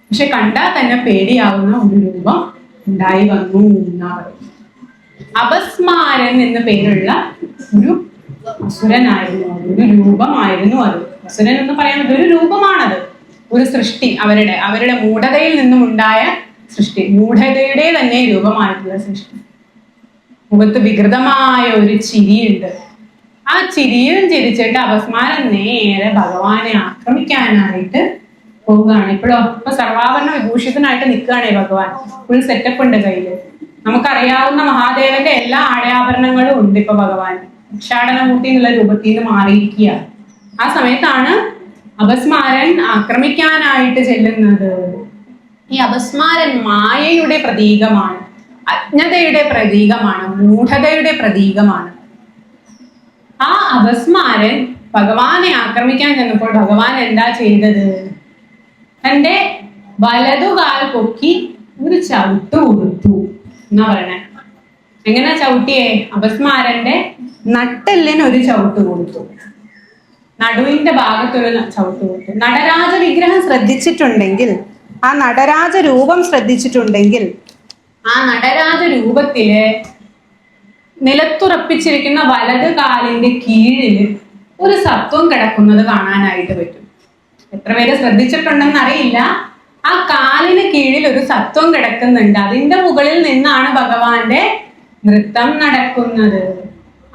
പക്ഷെ കണ്ടാൽ തന്നെ പേടിയാവുന്ന ഒരു രൂപം ഉണ്ടായി വന്നു എന്നാ പറയുന്നത്. അപസ്മാരൻ എന്ന പേരുള്ള ഒരു അസുരനായിരുന്നു, ഒരു രൂപമായിരുന്നു അത്. അസുരൻ എന്ന് പറയുന്നത് ഒരു രൂപമാണത്, ഒരു സൃഷ്ടി, അവരുടെ മൂഢതയിൽ നിന്നും ഉണ്ടായ സൃഷ്ടി, മൂഢതയുടെ തന്നെ രൂപമായിട്ടുള്ള സൃഷ്ടി. മുഖത്ത് വികൃതമായ ഒരു ചിരിയുണ്ട്. ആ ചിരിയും ചിരിച്ചിട്ട് അപസ്മാരൻ നേരെ ഭഗവാനെ ആക്രമിക്കാനായിട്ട് പോവുകയാണ്. ഇപ്പൊ സർവാഭരണ വിഭൂഷിതനായിട്ട് നിൽക്കുകയാണേ ഭഗവാൻ. ഫുൾ സെറ്റപ്പ് ഉണ്ട് കയ്യില്. നമുക്കറിയാവുന്ന മഹാദേവന്റെ എല്ലാ ആടയാഭരണങ്ങളും ഉണ്ട് ഇപ്പൊ ഭഗവാൻ. ഭിക്ഷാടനമൂർത്തി എന്നുള്ള രൂപത്തിൽ നിന്ന് മാറിയിരിക്കുക. ആ സമയത്താണ് അപസ്മാരൻ ആക്രമിക്കാനായിട്ട് ചെല്ലുന്നത്. ഈ അപസ്മാരൻ മായയുടെ പ്രതീകമാണ്, അജ്ഞതയുടെ പ്രതീകമാണ്, മൂഢതയുടെ പ്രതീകമാണ്. ആ അപസ്മാരൻ ഭഗവാനെ ആക്രമിക്കാൻ ചെന്നപ്പോൾ ഭഗവാൻ എന്താ ചെയ്തത്? തന്റെ വലതുകാൽ പൊക്കി ഒരു ചവിട്ട് കൊടുത്തു എന്നാ പറയണേ. എങ്ങനെ ചവിട്ടിയേ? അപസ്മാരന്റെ നട്ടെല്ലിന് ഒരു ചവിട്ട് കൊടുത്തു, നടുവിന്റെ ഭാഗത്തൊരു ചവിട്ട് കൊടുത്തു. നടരാജ വിഗ്രഹം ശ്രദ്ധിച്ചിട്ടുണ്ടെങ്കിൽ, ആ നടരാജ രൂപം ശ്രദ്ധിച്ചിട്ടുണ്ടെങ്കിൽ, ആ നടരാജ രൂപത്തില് നിലത്തുറപ്പിച്ചിരിക്കുന്ന വലത് കാലിന്റെ കീഴിൽ ഒരു സത്വം കിടക്കുന്നത് കാണാനായിട്ട് പറ്റും. എത്ര പേര് ശ്രദ്ധിച്ചിട്ടുണ്ടെന്ന് അറിയില്ല. ആ കാലിന് കീഴിൽ ഒരു സത്വം കിടക്കുന്നുണ്ട്. അതിന്റെ മുകളിൽ നിന്നാണ് ഭഗവാന്റെ നൃത്തം നടക്കുന്നത്.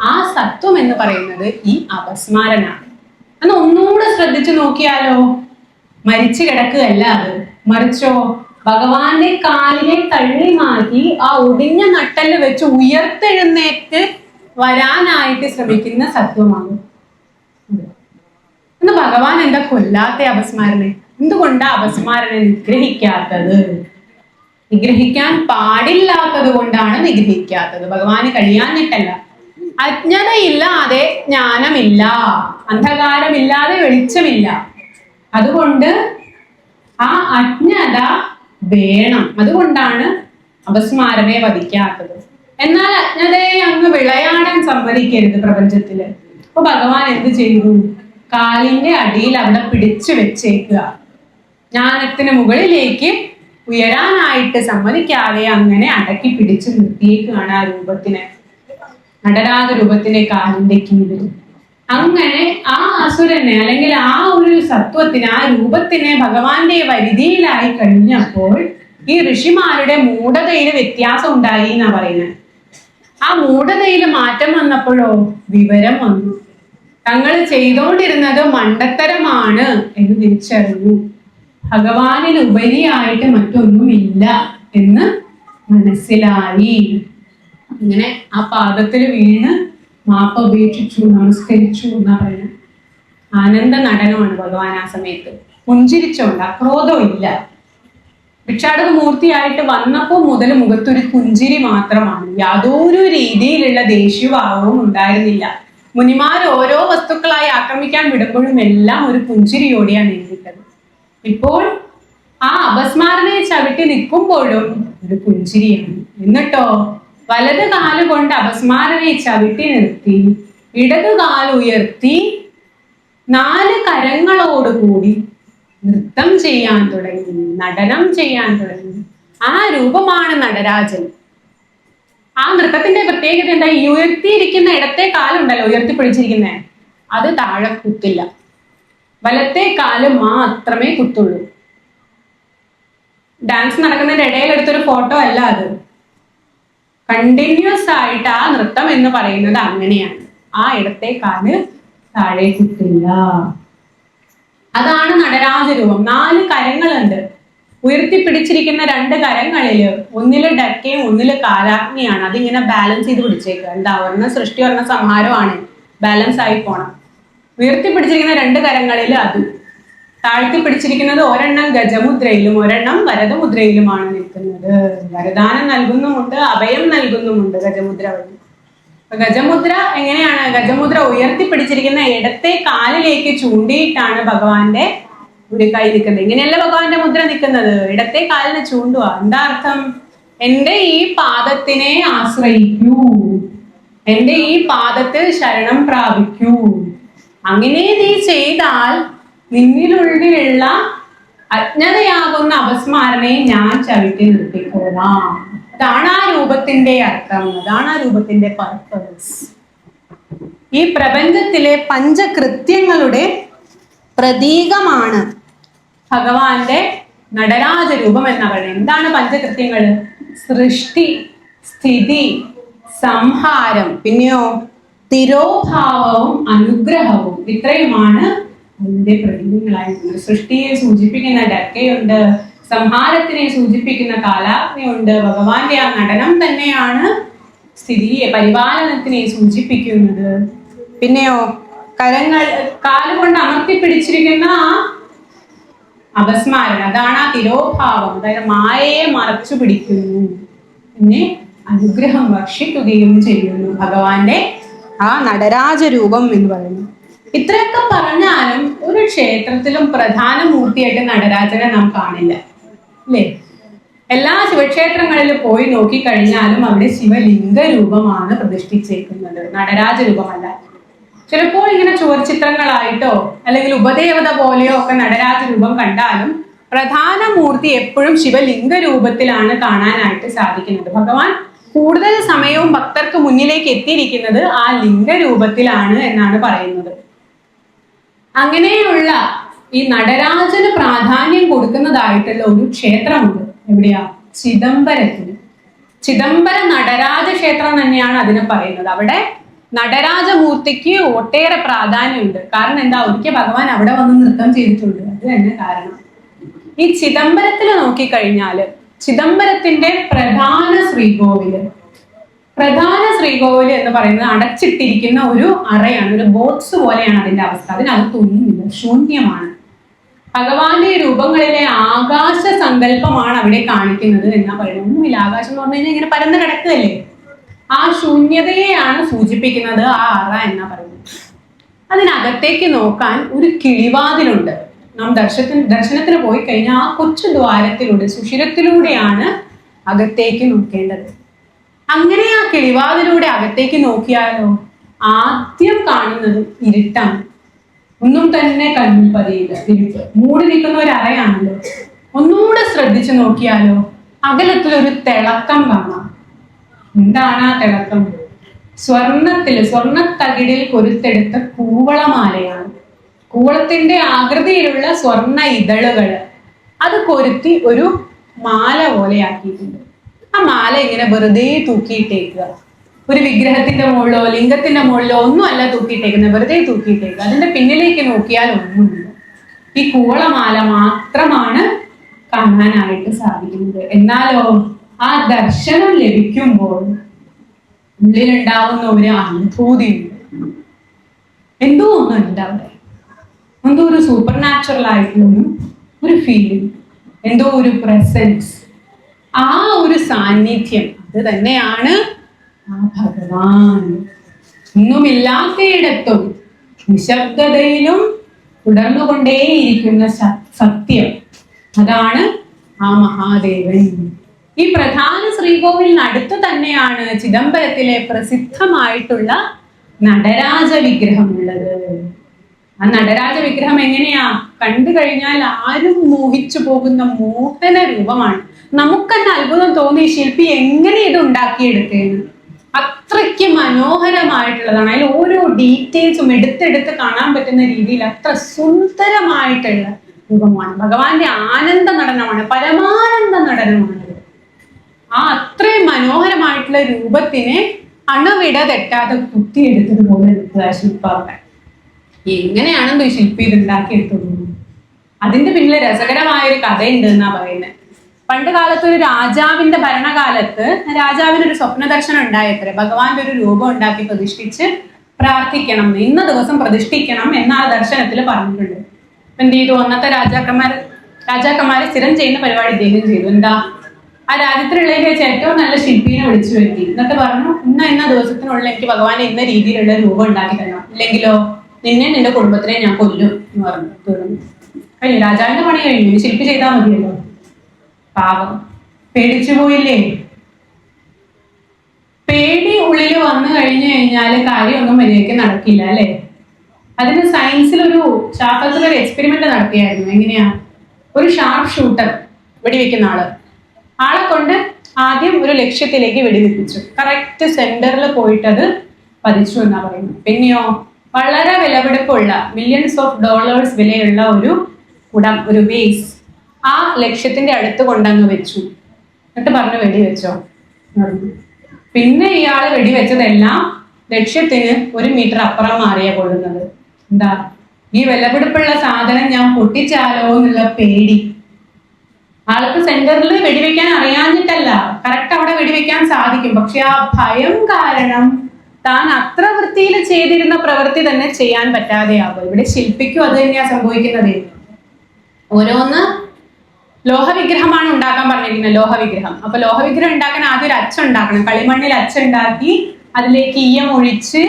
ആ സത്വം എന്ന് പറയുന്നത് ഈ അപസ്മാരനാണ്. അന്ന് ഒന്നുകൂടെ ശ്രദ്ധിച്ചു നോക്കിയാലോ, മരിച്ചു കിടക്കുകയല്ല അത്, മറിച്ചോ ഭഗവാന്റെ കാലിനെ തള്ളി മാറ്റി ആ ഒടിഞ്ഞ നട്ടല് വെച്ച് ഉയർത്തെഴുന്നേറ്റ് വരാനായിട്ട് ശ്രമിക്കുന്ന സത്വമാണ്. ഇന്ന് ഭഗവാൻ എന്താ കൊല്ലാത്ത അപസ്മാരനെ? എന്തുകൊണ്ടാ അപസ്മാരനെ നിഗ്രഹിക്കാത്തത്? നിഗ്രഹിക്കാൻ പാടില്ലാത്തത് കൊണ്ടാണ് നിഗ്രഹിക്കാത്തത്. ഭഗവാന് കഴിയാഞ്ഞിട്ടല്ല. അജ്ഞതയില്ലാതെ ജ്ഞാനമില്ല, അന്ധകാരമില്ലാതെ വെളിച്ചമില്ല. അതുകൊണ്ട് ആ അജ്ഞത വേണം. അതുകൊണ്ടാണ് അപസ്മാരനെ വധിക്കാത്തത്. എന്നാൽ അജ്ഞതയെ അങ്ങ് വിളയാടാൻ സമ്മതിക്കരുത് പ്രപഞ്ചത്തില്. അപ്പൊ ഭഗവാൻ എന്ത് ചെയ്തു? കാലിന്റെ അടിയിൽ അവിടെ പിടിച്ചു വെച്ചേക്കുക. ജ്ഞാനത്തിന് മുകളിലേക്ക് ഉയരാനായിട്ട് സമ്മതിക്കാതെ അങ്ങനെ അടക്കി പിടിച്ചു നിർത്തിയേക്കാണ് ആ രൂപത്തിനെ, നടരാജ രൂപത്തിനെ കാലിന്റെ കീഴിൽ. അങ്ങനെ ആ അസുരനെ അല്ലെങ്കിൽ ആ ഒരു സത്വത്തിനെ, ആ രൂപത്തിനെ ഭഗവാന്റെ വരുതിയിലായി കഴിഞ്ഞപ്പോൾ ഈ ഋഷിമാരുടെ മൂഢതയിൽ വ്യത്യാസം ഉണ്ടായി എന്നാ പറയുന്നത്. ആ മൂഢതയിൽ മാറ്റം വന്നപ്പോഴോ വിവരം വന്നു. തങ്ങൾ ചെയ്തുകൊണ്ടിരുന്നത് മണ്ടത്തരമാണ് എന്ന് തിരിച്ചറിഞ്ഞു. ഭഗവാനിൽ ഉപരിയായിട്ട് മറ്റൊന്നുമില്ല എന്ന് മനസ്സിലായി. ഇങ്ങനെ ആ പാദത്തിൽ വീണ് മാപ്പ് അപേക്ഷിച്ചു, നമസ്കരിച്ചു എന്നാ പറയുന്നത്. ആനന്ദ നടനമാണ് ഭഗവാൻ ആ സമയത്ത്. പുഞ്ചിരിച്ചോണ്ട്, അക്രോധം ഇല്ല. ഭിക്ഷാടക മൂർത്തിയായിട്ട് വന്നപ്പോൾ മുതൽ മുഖത്തൊരു പുഞ്ചിരി മാത്രമാണ്. യാതൊരു രീതിയിലുള്ള ദേഷ്യഭാവവും ഉണ്ടായിരുന്നില്ല. മുനിമാർ ഓരോ വസ്തുക്കളായി ആക്രമിക്കാൻ വിടുമ്പോഴും എല്ലാം ഒരു പുഞ്ചിരിയോടെയാണ് എഴുതിട്ടത്. ഇപ്പോൾ ആ അപസ്മാരനെ ചവിട്ടി നിൽക്കുമ്പോഴും ഒരു പുഞ്ചിരിയാണ്. എന്നിട്ടോ വലത് കാലുകൊണ്ട് അപസ്മാരനെ ചവിട്ടി നിർത്തി ഇടത് കാൽ ഉയർത്തി 4 കരങ്ങളോടുകൂടി നൃത്തം ചെയ്യാൻ തുടങ്ങി, നടനം ചെയ്യാൻ തുടങ്ങി. ആ രൂപമാണ് നടരാജൻ. ആ നൃത്തത്തിന്റെ പ്രത്യേകത എന്താ? ഈ ഉയർത്തിയിരിക്കുന്ന ഇടത്തെ കാലുണ്ടല്ലോ, ഉയർത്തിപ്പിടിച്ചിരിക്കുന്നേ, അത് താഴെ കുത്തില്ല. വലത്തെ കാല് മാത്രമേ കുത്തുള്ളൂ. ഡാൻസ് നടക്കുന്നതിന്റെ ഇടയിൽ എടുത്തൊരു ഫോട്ടോ അല്ല അത്. കണ്ടിന്യൂസ് ആയിട്ട് ആ നൃത്തം എന്ന് പറയുന്നത് അങ്ങനെയാണ്. ആ ഇടത്തെ കാല് താഴെ കുത്തില്ല. അതാണ് നടരാജ രൂപം. 4 കരങ്ങളുണ്ട്. ഉയർത്തിപ്പിടിച്ചിരിക്കുന്ന 2 കരങ്ങളില് ഒന്നില് ഡക്കയും ഒന്നില് കാലാഗ്നിയാണ്. അതിങ്ങനെ ബാലൻസ് ചെയ്ത് പിടിച്ചേക്കുക. എന്താ, ഒരെണ്ണം സൃഷ്ടി, ഒരെണ്ണം സംഹാരമാണ്. ബാലൻസ് ആയി പോണം. ഉയർത്തിപ്പിടിച്ചിരിക്കുന്ന 2 കരങ്ങളില് അത്, താഴ്ത്തി പിടിച്ചിരിക്കുന്നത് ഒരെണ്ണം ഗജമുദ്രയിലും ഒരെണ്ണം വരദമുദ്രയിലുമാണ് നിൽക്കുന്നത്. വരദാനം നൽകുന്നുമുണ്ട്, അഭയം നൽകുന്നുമുണ്ട് ഗജമുദ്ര വഴി. ഗജമുദ്ര എങ്ങനെയാണ്? ഗജമുദ്ര ഉയർത്തിപ്പിടിച്ചിരിക്കുന്ന ഇടത്തെ കാലിലേക്ക് ചൂണ്ടിയിട്ടാണ് ഭഗവാന്റെ ഒരു കൈ നിൽക്കുന്നത്. ഇങ്ങനെയല്ല ഭഗവാന്റെ മുദ്ര നിൽക്കുന്നത്, ഇടത്തെ കാലിന് ചൂണ്ടുക. എന്താ അർത്ഥം? എന്റെ ഈ പാദത്തിനെ ആശ്രയിക്കൂ, എന്റെ ഈ പാദത്തിൽ ശരണം പ്രാപിക്കൂ. അങ്ങനെ നീ ചെയ്താൽ നിന്നിലുള്ളിലുള്ള അജ്ഞതയാകുന്ന അപസ്മാരനെ ഞാൻ ചവിട്ടി നിർത്തിക്കോളാം. അതാണ് ആ രൂപത്തിന്റെ അർത്ഥം, അതാണ് ആ രൂപത്തിന്റെ പർപ്പസ്. ഈ പ്രപഞ്ചത്തിലെ പഞ്ചകൃത്യങ്ങളുടെ പ്രതീകമാണ് ഭഗവാന്റെ നടരാജ രൂപം എന്ന് പറയുന്നത്. എന്താണ് പഞ്ചകൃത്യങ്ങൾ? സൃഷ്ടി, സ്ഥിതി, സംഹാരം, പിന്നെയോ തിരോഭാവവും അനുഗ്രഹവും. ഇത്രയുമാണ് അതിന്റെ പ്രതീകങ്ങളായിട്ടുള്ളത്. സൃഷ്ടിയെ സൂചിപ്പിക്കുന്ന ഡക്കയുണ്ട്, സംഹാരത്തിനെ സൂചിപ്പിക്കുന്ന കാലാഗ്നിയുണ്ട്. ഭഗവാന്റെ ആ നടനം തന്നെയാണ് സ്ഥിതിയെ, പരിപാലനത്തിനെ സൂചിപ്പിക്കുന്നത്. പിന്നെയോ കാലുകൊണ്ട് അമർത്തിപ്പിടിച്ചിരിക്കുന്ന ആ അപസ്മാരൻ, അതാണ് ആ തിരോഭാവം. അതായത് മായയെ മറച്ചു പിടിക്കുന്നു, പിന്നെ അനുഗ്രഹം വർഷിക്കുകയും ചെയ്യുന്നു ഭഗവാന്റെ ആ നടരാജ രൂപം എന്ന് പറയുന്നു. ഇത്രയൊക്കെ പറഞ്ഞാലും ഒരു ക്ഷേത്രത്തിലും പ്രധാന മൂർത്തിയായിട്ട് നടരാജനെ നാം കാണില്ല, അല്ലേ? എല്ലാ ശിവക്ഷേത്രങ്ങളിലും പോയി നോക്കിക്കഴിഞ്ഞാലും അവിടെ ശിവലിംഗ രൂപമാണ് പ്രതിഷ്ഠിച്ചേക്കുന്നത്, നടരാജ രൂപമല്ല. ചിലപ്പോൾ ഇങ്ങനെ ചുവർച്ചിത്രങ്ങളായിട്ടോ അല്ലെങ്കിൽ ഉപദേവത പോലെയോ ഒക്കെ നടരാജ രൂപം കണ്ടാലും പ്രധാന മൂർത്തി എപ്പോഴും ശിവലിംഗ രൂപത്തിലാണ് കാണാനായിട്ട് സാധിക്കുന്നത്. ഭഗവാൻ കൂടുതൽ സമയവും ഭക്തർക്ക് മുന്നിലേക്ക് എത്തിയിരിക്കുന്നത് ആ ലിംഗരൂപത്തിലാണ് എന്നാണ് പറയുന്നത്. അങ്ങനെയുള്ള ഈ നടരാജന് പ്രാധാന്യം കൊടുക്കുന്നതായിട്ടുള്ള ഒരു ക്ഷേത്രമുണ്ട്. എവിടെയാ? ചിദംബരത്തിന്. ചിദംബര നടരാജ ക്ഷേത്രം തന്നെയാണ് അതിനെ പറയുന്നത്. അവിടെ നടരാജമൂർത്തിക്ക് ഒട്ടേറെ പ്രാധാന്യമുണ്ട്. കാരണം എന്താ? ഒരിക്കൽ ഭഗവാൻ അവിടെ വന്ന് നൃത്തം ചെയ്തിട്ടുണ്ട്. അത് തന്നെ കാരണം. ഈ ചിദംബരത്തിൽ നോക്കിക്കഴിഞ്ഞാല് ചിദംബരത്തിന്റെ പ്രധാന ശ്രീകോവില് എന്ന് പറയുന്നത് അടച്ചിട്ടിരിക്കുന്ന ഒരു അറയാണ്, ഒരു ബോക്സ് പോലെയാണ് അതിന്റെ അവസ്ഥ. അതിനകത്തൊന്നുമില്ല, ശൂന്യമാണ്. ഭഗവാന്റെ രൂപങ്ങളിലെ ആകാശ സങ്കല്പമാണ് അവിടെ കാണിക്കുന്നത് എന്നാ പറയുന്നത്. ഒന്നുമില്ല. ആകാശം എന്ന് പറഞ്ഞു കഴിഞ്ഞാൽ ഇങ്ങനെ പരന്ന് കിടക്കുകയല്ലേ. ആ ശൂന്യതയെയാണ് സൂചിപ്പിക്കുന്നത് ആ അറ എന്നാ പറയുന്നത്. അതിനകത്തേക്ക് നോക്കാൻ ഒരു കിളിവാതിലുണ്ട്. നാം ദർശനത്തിന് പോയി കഴിഞ്ഞാൽ ആ കൊച്ചു ദ്വാരത്തിലൂടെ, സുഷിരത്തിലൂടെയാണ് അകത്തേക്ക് നോക്കേണ്ടത്. അങ്ങനെ ആ കിളിവാതിലൂടെ അകത്തേക്ക് നോക്കിയാലോ ആദ്യം കാണുന്നത് ഇരുട്ടാണ്. ഒന്നും തന്നെ കണ്ണിൽ പതിയില്ല. ഇരുട്ട് മൂടി നിൽക്കുന്ന ഒരു അറയാണല്ലോ. ഒന്നുകൂടെ ശ്രദ്ധിച്ചു നോക്കിയാലോ അകലത്തിലൊരു തിളക്കം കാണാം. എന്താണ് ആ തിളക്കം? സ്വർണത്തകിടിൽ കൊരുത്തെടുത്ത കൂവളമാലയാണ്. കൂവളത്തിന്റെ ആകൃതിയിലുള്ള സ്വർണ്ണ ഇതളുകള് അത് കൊരുത്തി ഒരു മാല പോലെയാക്കിയിട്ടുണ്ട്. ആ മാല ഇങ്ങനെ വെറുതെ തൂക്കിയിട്ടേക്കുക. ഒരു വിഗ്രഹത്തിന്റെ മുകളിലോ ലിംഗത്തിന്റെ മുകളിലോ ഒന്നും അല്ല തൂക്കിയിട്ടേക്കുന്നത്, വെറുതെ തൂക്കിയിട്ടേക്കുക. അതിന്റെ പിന്നിലേക്ക് നോക്കിയാൽ ഒന്നുമില്ല. ഈ കൂവളമാല മാത്രമാണ് കാണാനായിട്ട് സാധിക്കുന്നത്. എന്നാലോ ആ ദർശനം ലഭിക്കുമ്പോൾ ഉള്ളിലുണ്ടാവുന്ന ഒരു അനുഭൂതിയുണ്ട്. എന്തോ ഒന്നുണ്ട് അവിടെ. എന്തോ ഒരു സൂപ്പർ നാച്ചുറൽ ആയിട്ടുള്ള ഒരു ഫീലിംഗ്, എന്തോ ഒരു പ്രസൻസ്, ആ ഒരു സാന്നിധ്യം. അത് തന്നെയാണ് ആ ഭഗവാൻ. ഒന്നുമില്ലാത്തയിടത്തും നിശബ്ദതയിലും തുടർന്നുകൊണ്ടേയിരിക്കുന്ന സത്യം, അതാണ് ആ മഹാദേവൻ. ഈ പ്രധാന ശ്രീകോവിലിനടുത്ത് തന്നെയാണ് ചിദംബരത്തിലെ പ്രസിദ്ധമായിട്ടുള്ള നടരാജ വിഗ്രഹം ഉള്ളത്. ആ നടരാജ വിഗ്രഹം എങ്ങനെയാ? കണ്ടു കഴിഞ്ഞാൽ ആരും മോഹിച്ചു പോകുന്ന മോഹന രൂപമാണ്. നമുക്ക് തന്നെ അത്ഭുതം തോന്നി ശില്പി എങ്ങനെ ഇത് ഉണ്ടാക്കിയെടുത്തേന്ന്. അത്രയ്ക്ക് മനോഹരമായിട്ടുള്ളതാണ്. അതിൽ ഓരോ ഡീറ്റെയിൽസും എടുത്തെടുത്ത് കാണാൻ പറ്റുന്ന രീതിയിൽ അത്ര സുന്ദരമായിട്ടുള്ള രൂപമാണ്. ഭഗവാന്റെ ആനന്ദ നടനമാണ്, പരമാനന്ദ നടനമാണ്. ആ അത്രയും മനോഹരമായിട്ടുള്ള രൂപത്തിനെ അണുവിട തെറ്റാതെ കുത്തിയെടുത്തതുപോലെ എടുക്കുക ശില്പമൊക്കെ. എങ്ങനെയാണെന്ന് ഈ ശില്പി ഇത് ഉണ്ടാക്കിയെടുത്തത്? അതിന്റെ പിന്നിലെ രസകരമായൊരു കഥയുണ്ട് എന്നാ പറയുന്നത്. പണ്ട് കാലത്ത് ഒരു രാജാവിന്റെ ഭരണകാലത്ത് രാജാവിനൊരു സ്വപ്ന ദർശനം ഉണ്ടായത്രേ. ഭഗവാന്റെ ഒരു രൂപം ഉണ്ടാക്കി പ്രതിഷ്ഠിച്ച് പ്രാർത്ഥിക്കണം, ഇന്ന ദിവസം പ്രതിഷ്ഠിക്കണം എന്ന ആ ദർശനത്തിൽ പറഞ്ഞിട്ടുണ്ട്. എന്ത് ചെയ്തു? അന്നത്തെ രാജാക്കന്മാരെ സ്ഥിരം ചെയ്യുന്ന പരിപാടി ഇദ്ദേഹം ചെയ്തു. എന്താ? ആ രാജ്യത്തിനുള്ളതിൽ വെച്ച് ഏറ്റവും നല്ല ശില്പിനെ വിളിച്ചു വരുത്തി. എന്നിട്ട് പറഞ്ഞു, ഇന്ന ദിവസത്തിനുള്ളിൽ എനിക്ക് ഭഗവാനെ ഇന്ന രീതിയിലുള്ള രൂപം ഉണ്ടാക്കി തരണം, ഇല്ലെങ്കിലോ നിന്നെ നിന്റെ കുടുംബത്തിനെ ഞാൻ കൊല്ലും എന്ന് പറഞ്ഞു. കഴിഞ്ഞു. രാജാവിന്റെ പണി കഴിഞ്ഞു. ശില്പി ചെയ്താൽ മതിയല്ലോ. പാവം പേടിച്ചു പോയില്ലേ? പേടി ഉള്ളിൽ വന്നു കഴിഞ്ഞു കഴിഞ്ഞാല് കാര്യമൊന്നും മര്യാദയ്ക്ക് നടക്കില്ല അല്ലെ? അതിന് സയൻസിൽ ഒരു ശാസ്ത്രത്തിലൊരു എക്സ്പെരിമെന്റ് നടത്തിയായിരുന്നു. എങ്ങനെയാ? ഒരു ഷാർപ്പ് ഷൂട്ടർ, വെടിവെക്കുന്ന ആളെ കൊണ്ട് ആദ്യം ഒരു ലക്ഷ്യത്തിലേക്ക് വെടിവെപ്പിച്ചു. കറക്റ്റ് സെന്ററിൽ പോയിട്ടത് പതിച്ചു എന്നാ പറയുന്നത്. പിന്നെയോ വളരെ വിലപിടിപ്പുള്ള മില്യൺസ് ഓഫ് ഡോളേഴ്സ് വിലയുള്ള ഒരു വേസ് ആ ലക്ഷ്യത്തിന്റെ അടുത്ത് കൊണ്ടങ്ങ് വെച്ചു. എന്നിട്ട് പറഞ്ഞു വെടിവെച്ചോ. പിന്നെ ഇയാള് വെടിവെച്ചതെല്ലാം ലക്ഷ്യത്തിന് 1 മീറ്റർ അപ്പുറം മാറിയാ കൊള്ളുന്നത്. എന്താ? ഈ വിലപിടിപ്പുള്ള സാധനം ഞാൻ പൊട്ടിച്ചാലോ എന്നുള്ള പേടി. ആൾക്ക് സെന്ററിൽ വെടിവെക്കാൻ അറിയാഞ്ഞിട്ടല്ല, കറക്റ്റ് അവിടെ വെടിവെക്കാൻ സാധിക്കും. പക്ഷെ ആ ഭയം കാരണം താൻ അത്ര വൃത്തിയിൽ ചെയ്തിരുന്ന പ്രവൃത്തി തന്നെ ചെയ്യാൻ പറ്റാതെയാകും. ഇവിടെ ശില്പിക്കും അത് തന്നെയാ സംഭവിക്കുന്നത്. ഓരോന്ന് ലോഹവിഗ്രഹമാണ് ഉണ്ടാക്കാൻ പറഞ്ഞിരിക്കുന്നത്, ലോഹവിഗ്രഹം. അപ്പൊ ലോഹവിഗ്രഹം ഉണ്ടാക്കാൻ ആദ്യം ഒരു അച്ചുണ്ടാക്കണം. കളിമണ്ണിൽ അച്ചുണ്ടാക്കി അതിലേക്ക് ഈയം ഒഴിച്ച്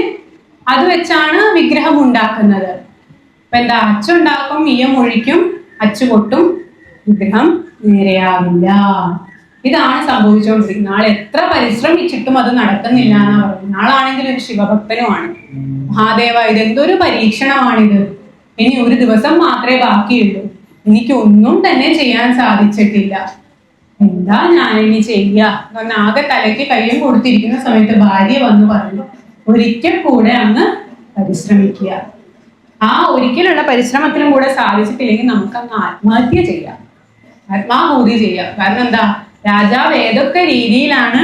അത് വെച്ചാണ് വിഗ്രഹം ഉണ്ടാക്കുന്നത്. അപ്പൊ എന്താ? അച്ചുണ്ടാക്കും, ഈയം ഒഴിക്കും, അച്ചു പൊട്ടും, വിഗ്രഹം നേരെയാവില്ല. ഇതാണ് സംഭവിച്ചുകൊണ്ടിരിക്കുന്നത്. ആൾ എത്ര പരിശ്രമിച്ചിട്ടും അത് നടക്കുന്നില്ല എന്നാ പറയുന്നത്. ആളാണെങ്കിൽ ഒരു ശിവഭക്തനുമാണ്. മഹാദേവ, ഇതെന്തൊരു പരീക്ഷണമാണിത്. ഇനി ഒരു ദിവസം മാത്രമേ ബാക്കിയുള്ളൂ, എനിക്ക് ഒന്നും തന്നെ ചെയ്യാൻ സാധിച്ചിട്ടില്ല. എന്താ ഞാനിനി ചെയ്യുക എന്ന് ആകെ തലയ്ക്ക് കയ്യും കൊടുത്തിരിക്കുന്ന സമയത്ത് ഭാര്യ വന്ന് പറഞ്ഞു, ഒരിക്കൽ കൂടെ അങ്ങ് പരിശ്രമിക്കുക. ആ ഒരിക്കലുള്ള പരിശ്രമത്തിനും കൂടെ സാധിച്ചിട്ടില്ലെങ്കിൽ നമുക്ക് അങ്ങ് ആത്മഹത്യ ചെയ്യാം, ആത്മാഹൂതി ചെയ്യാം. കാരണം എന്താ, രാജാവ് ഏതൊക്കെ രീതിയിലാണ്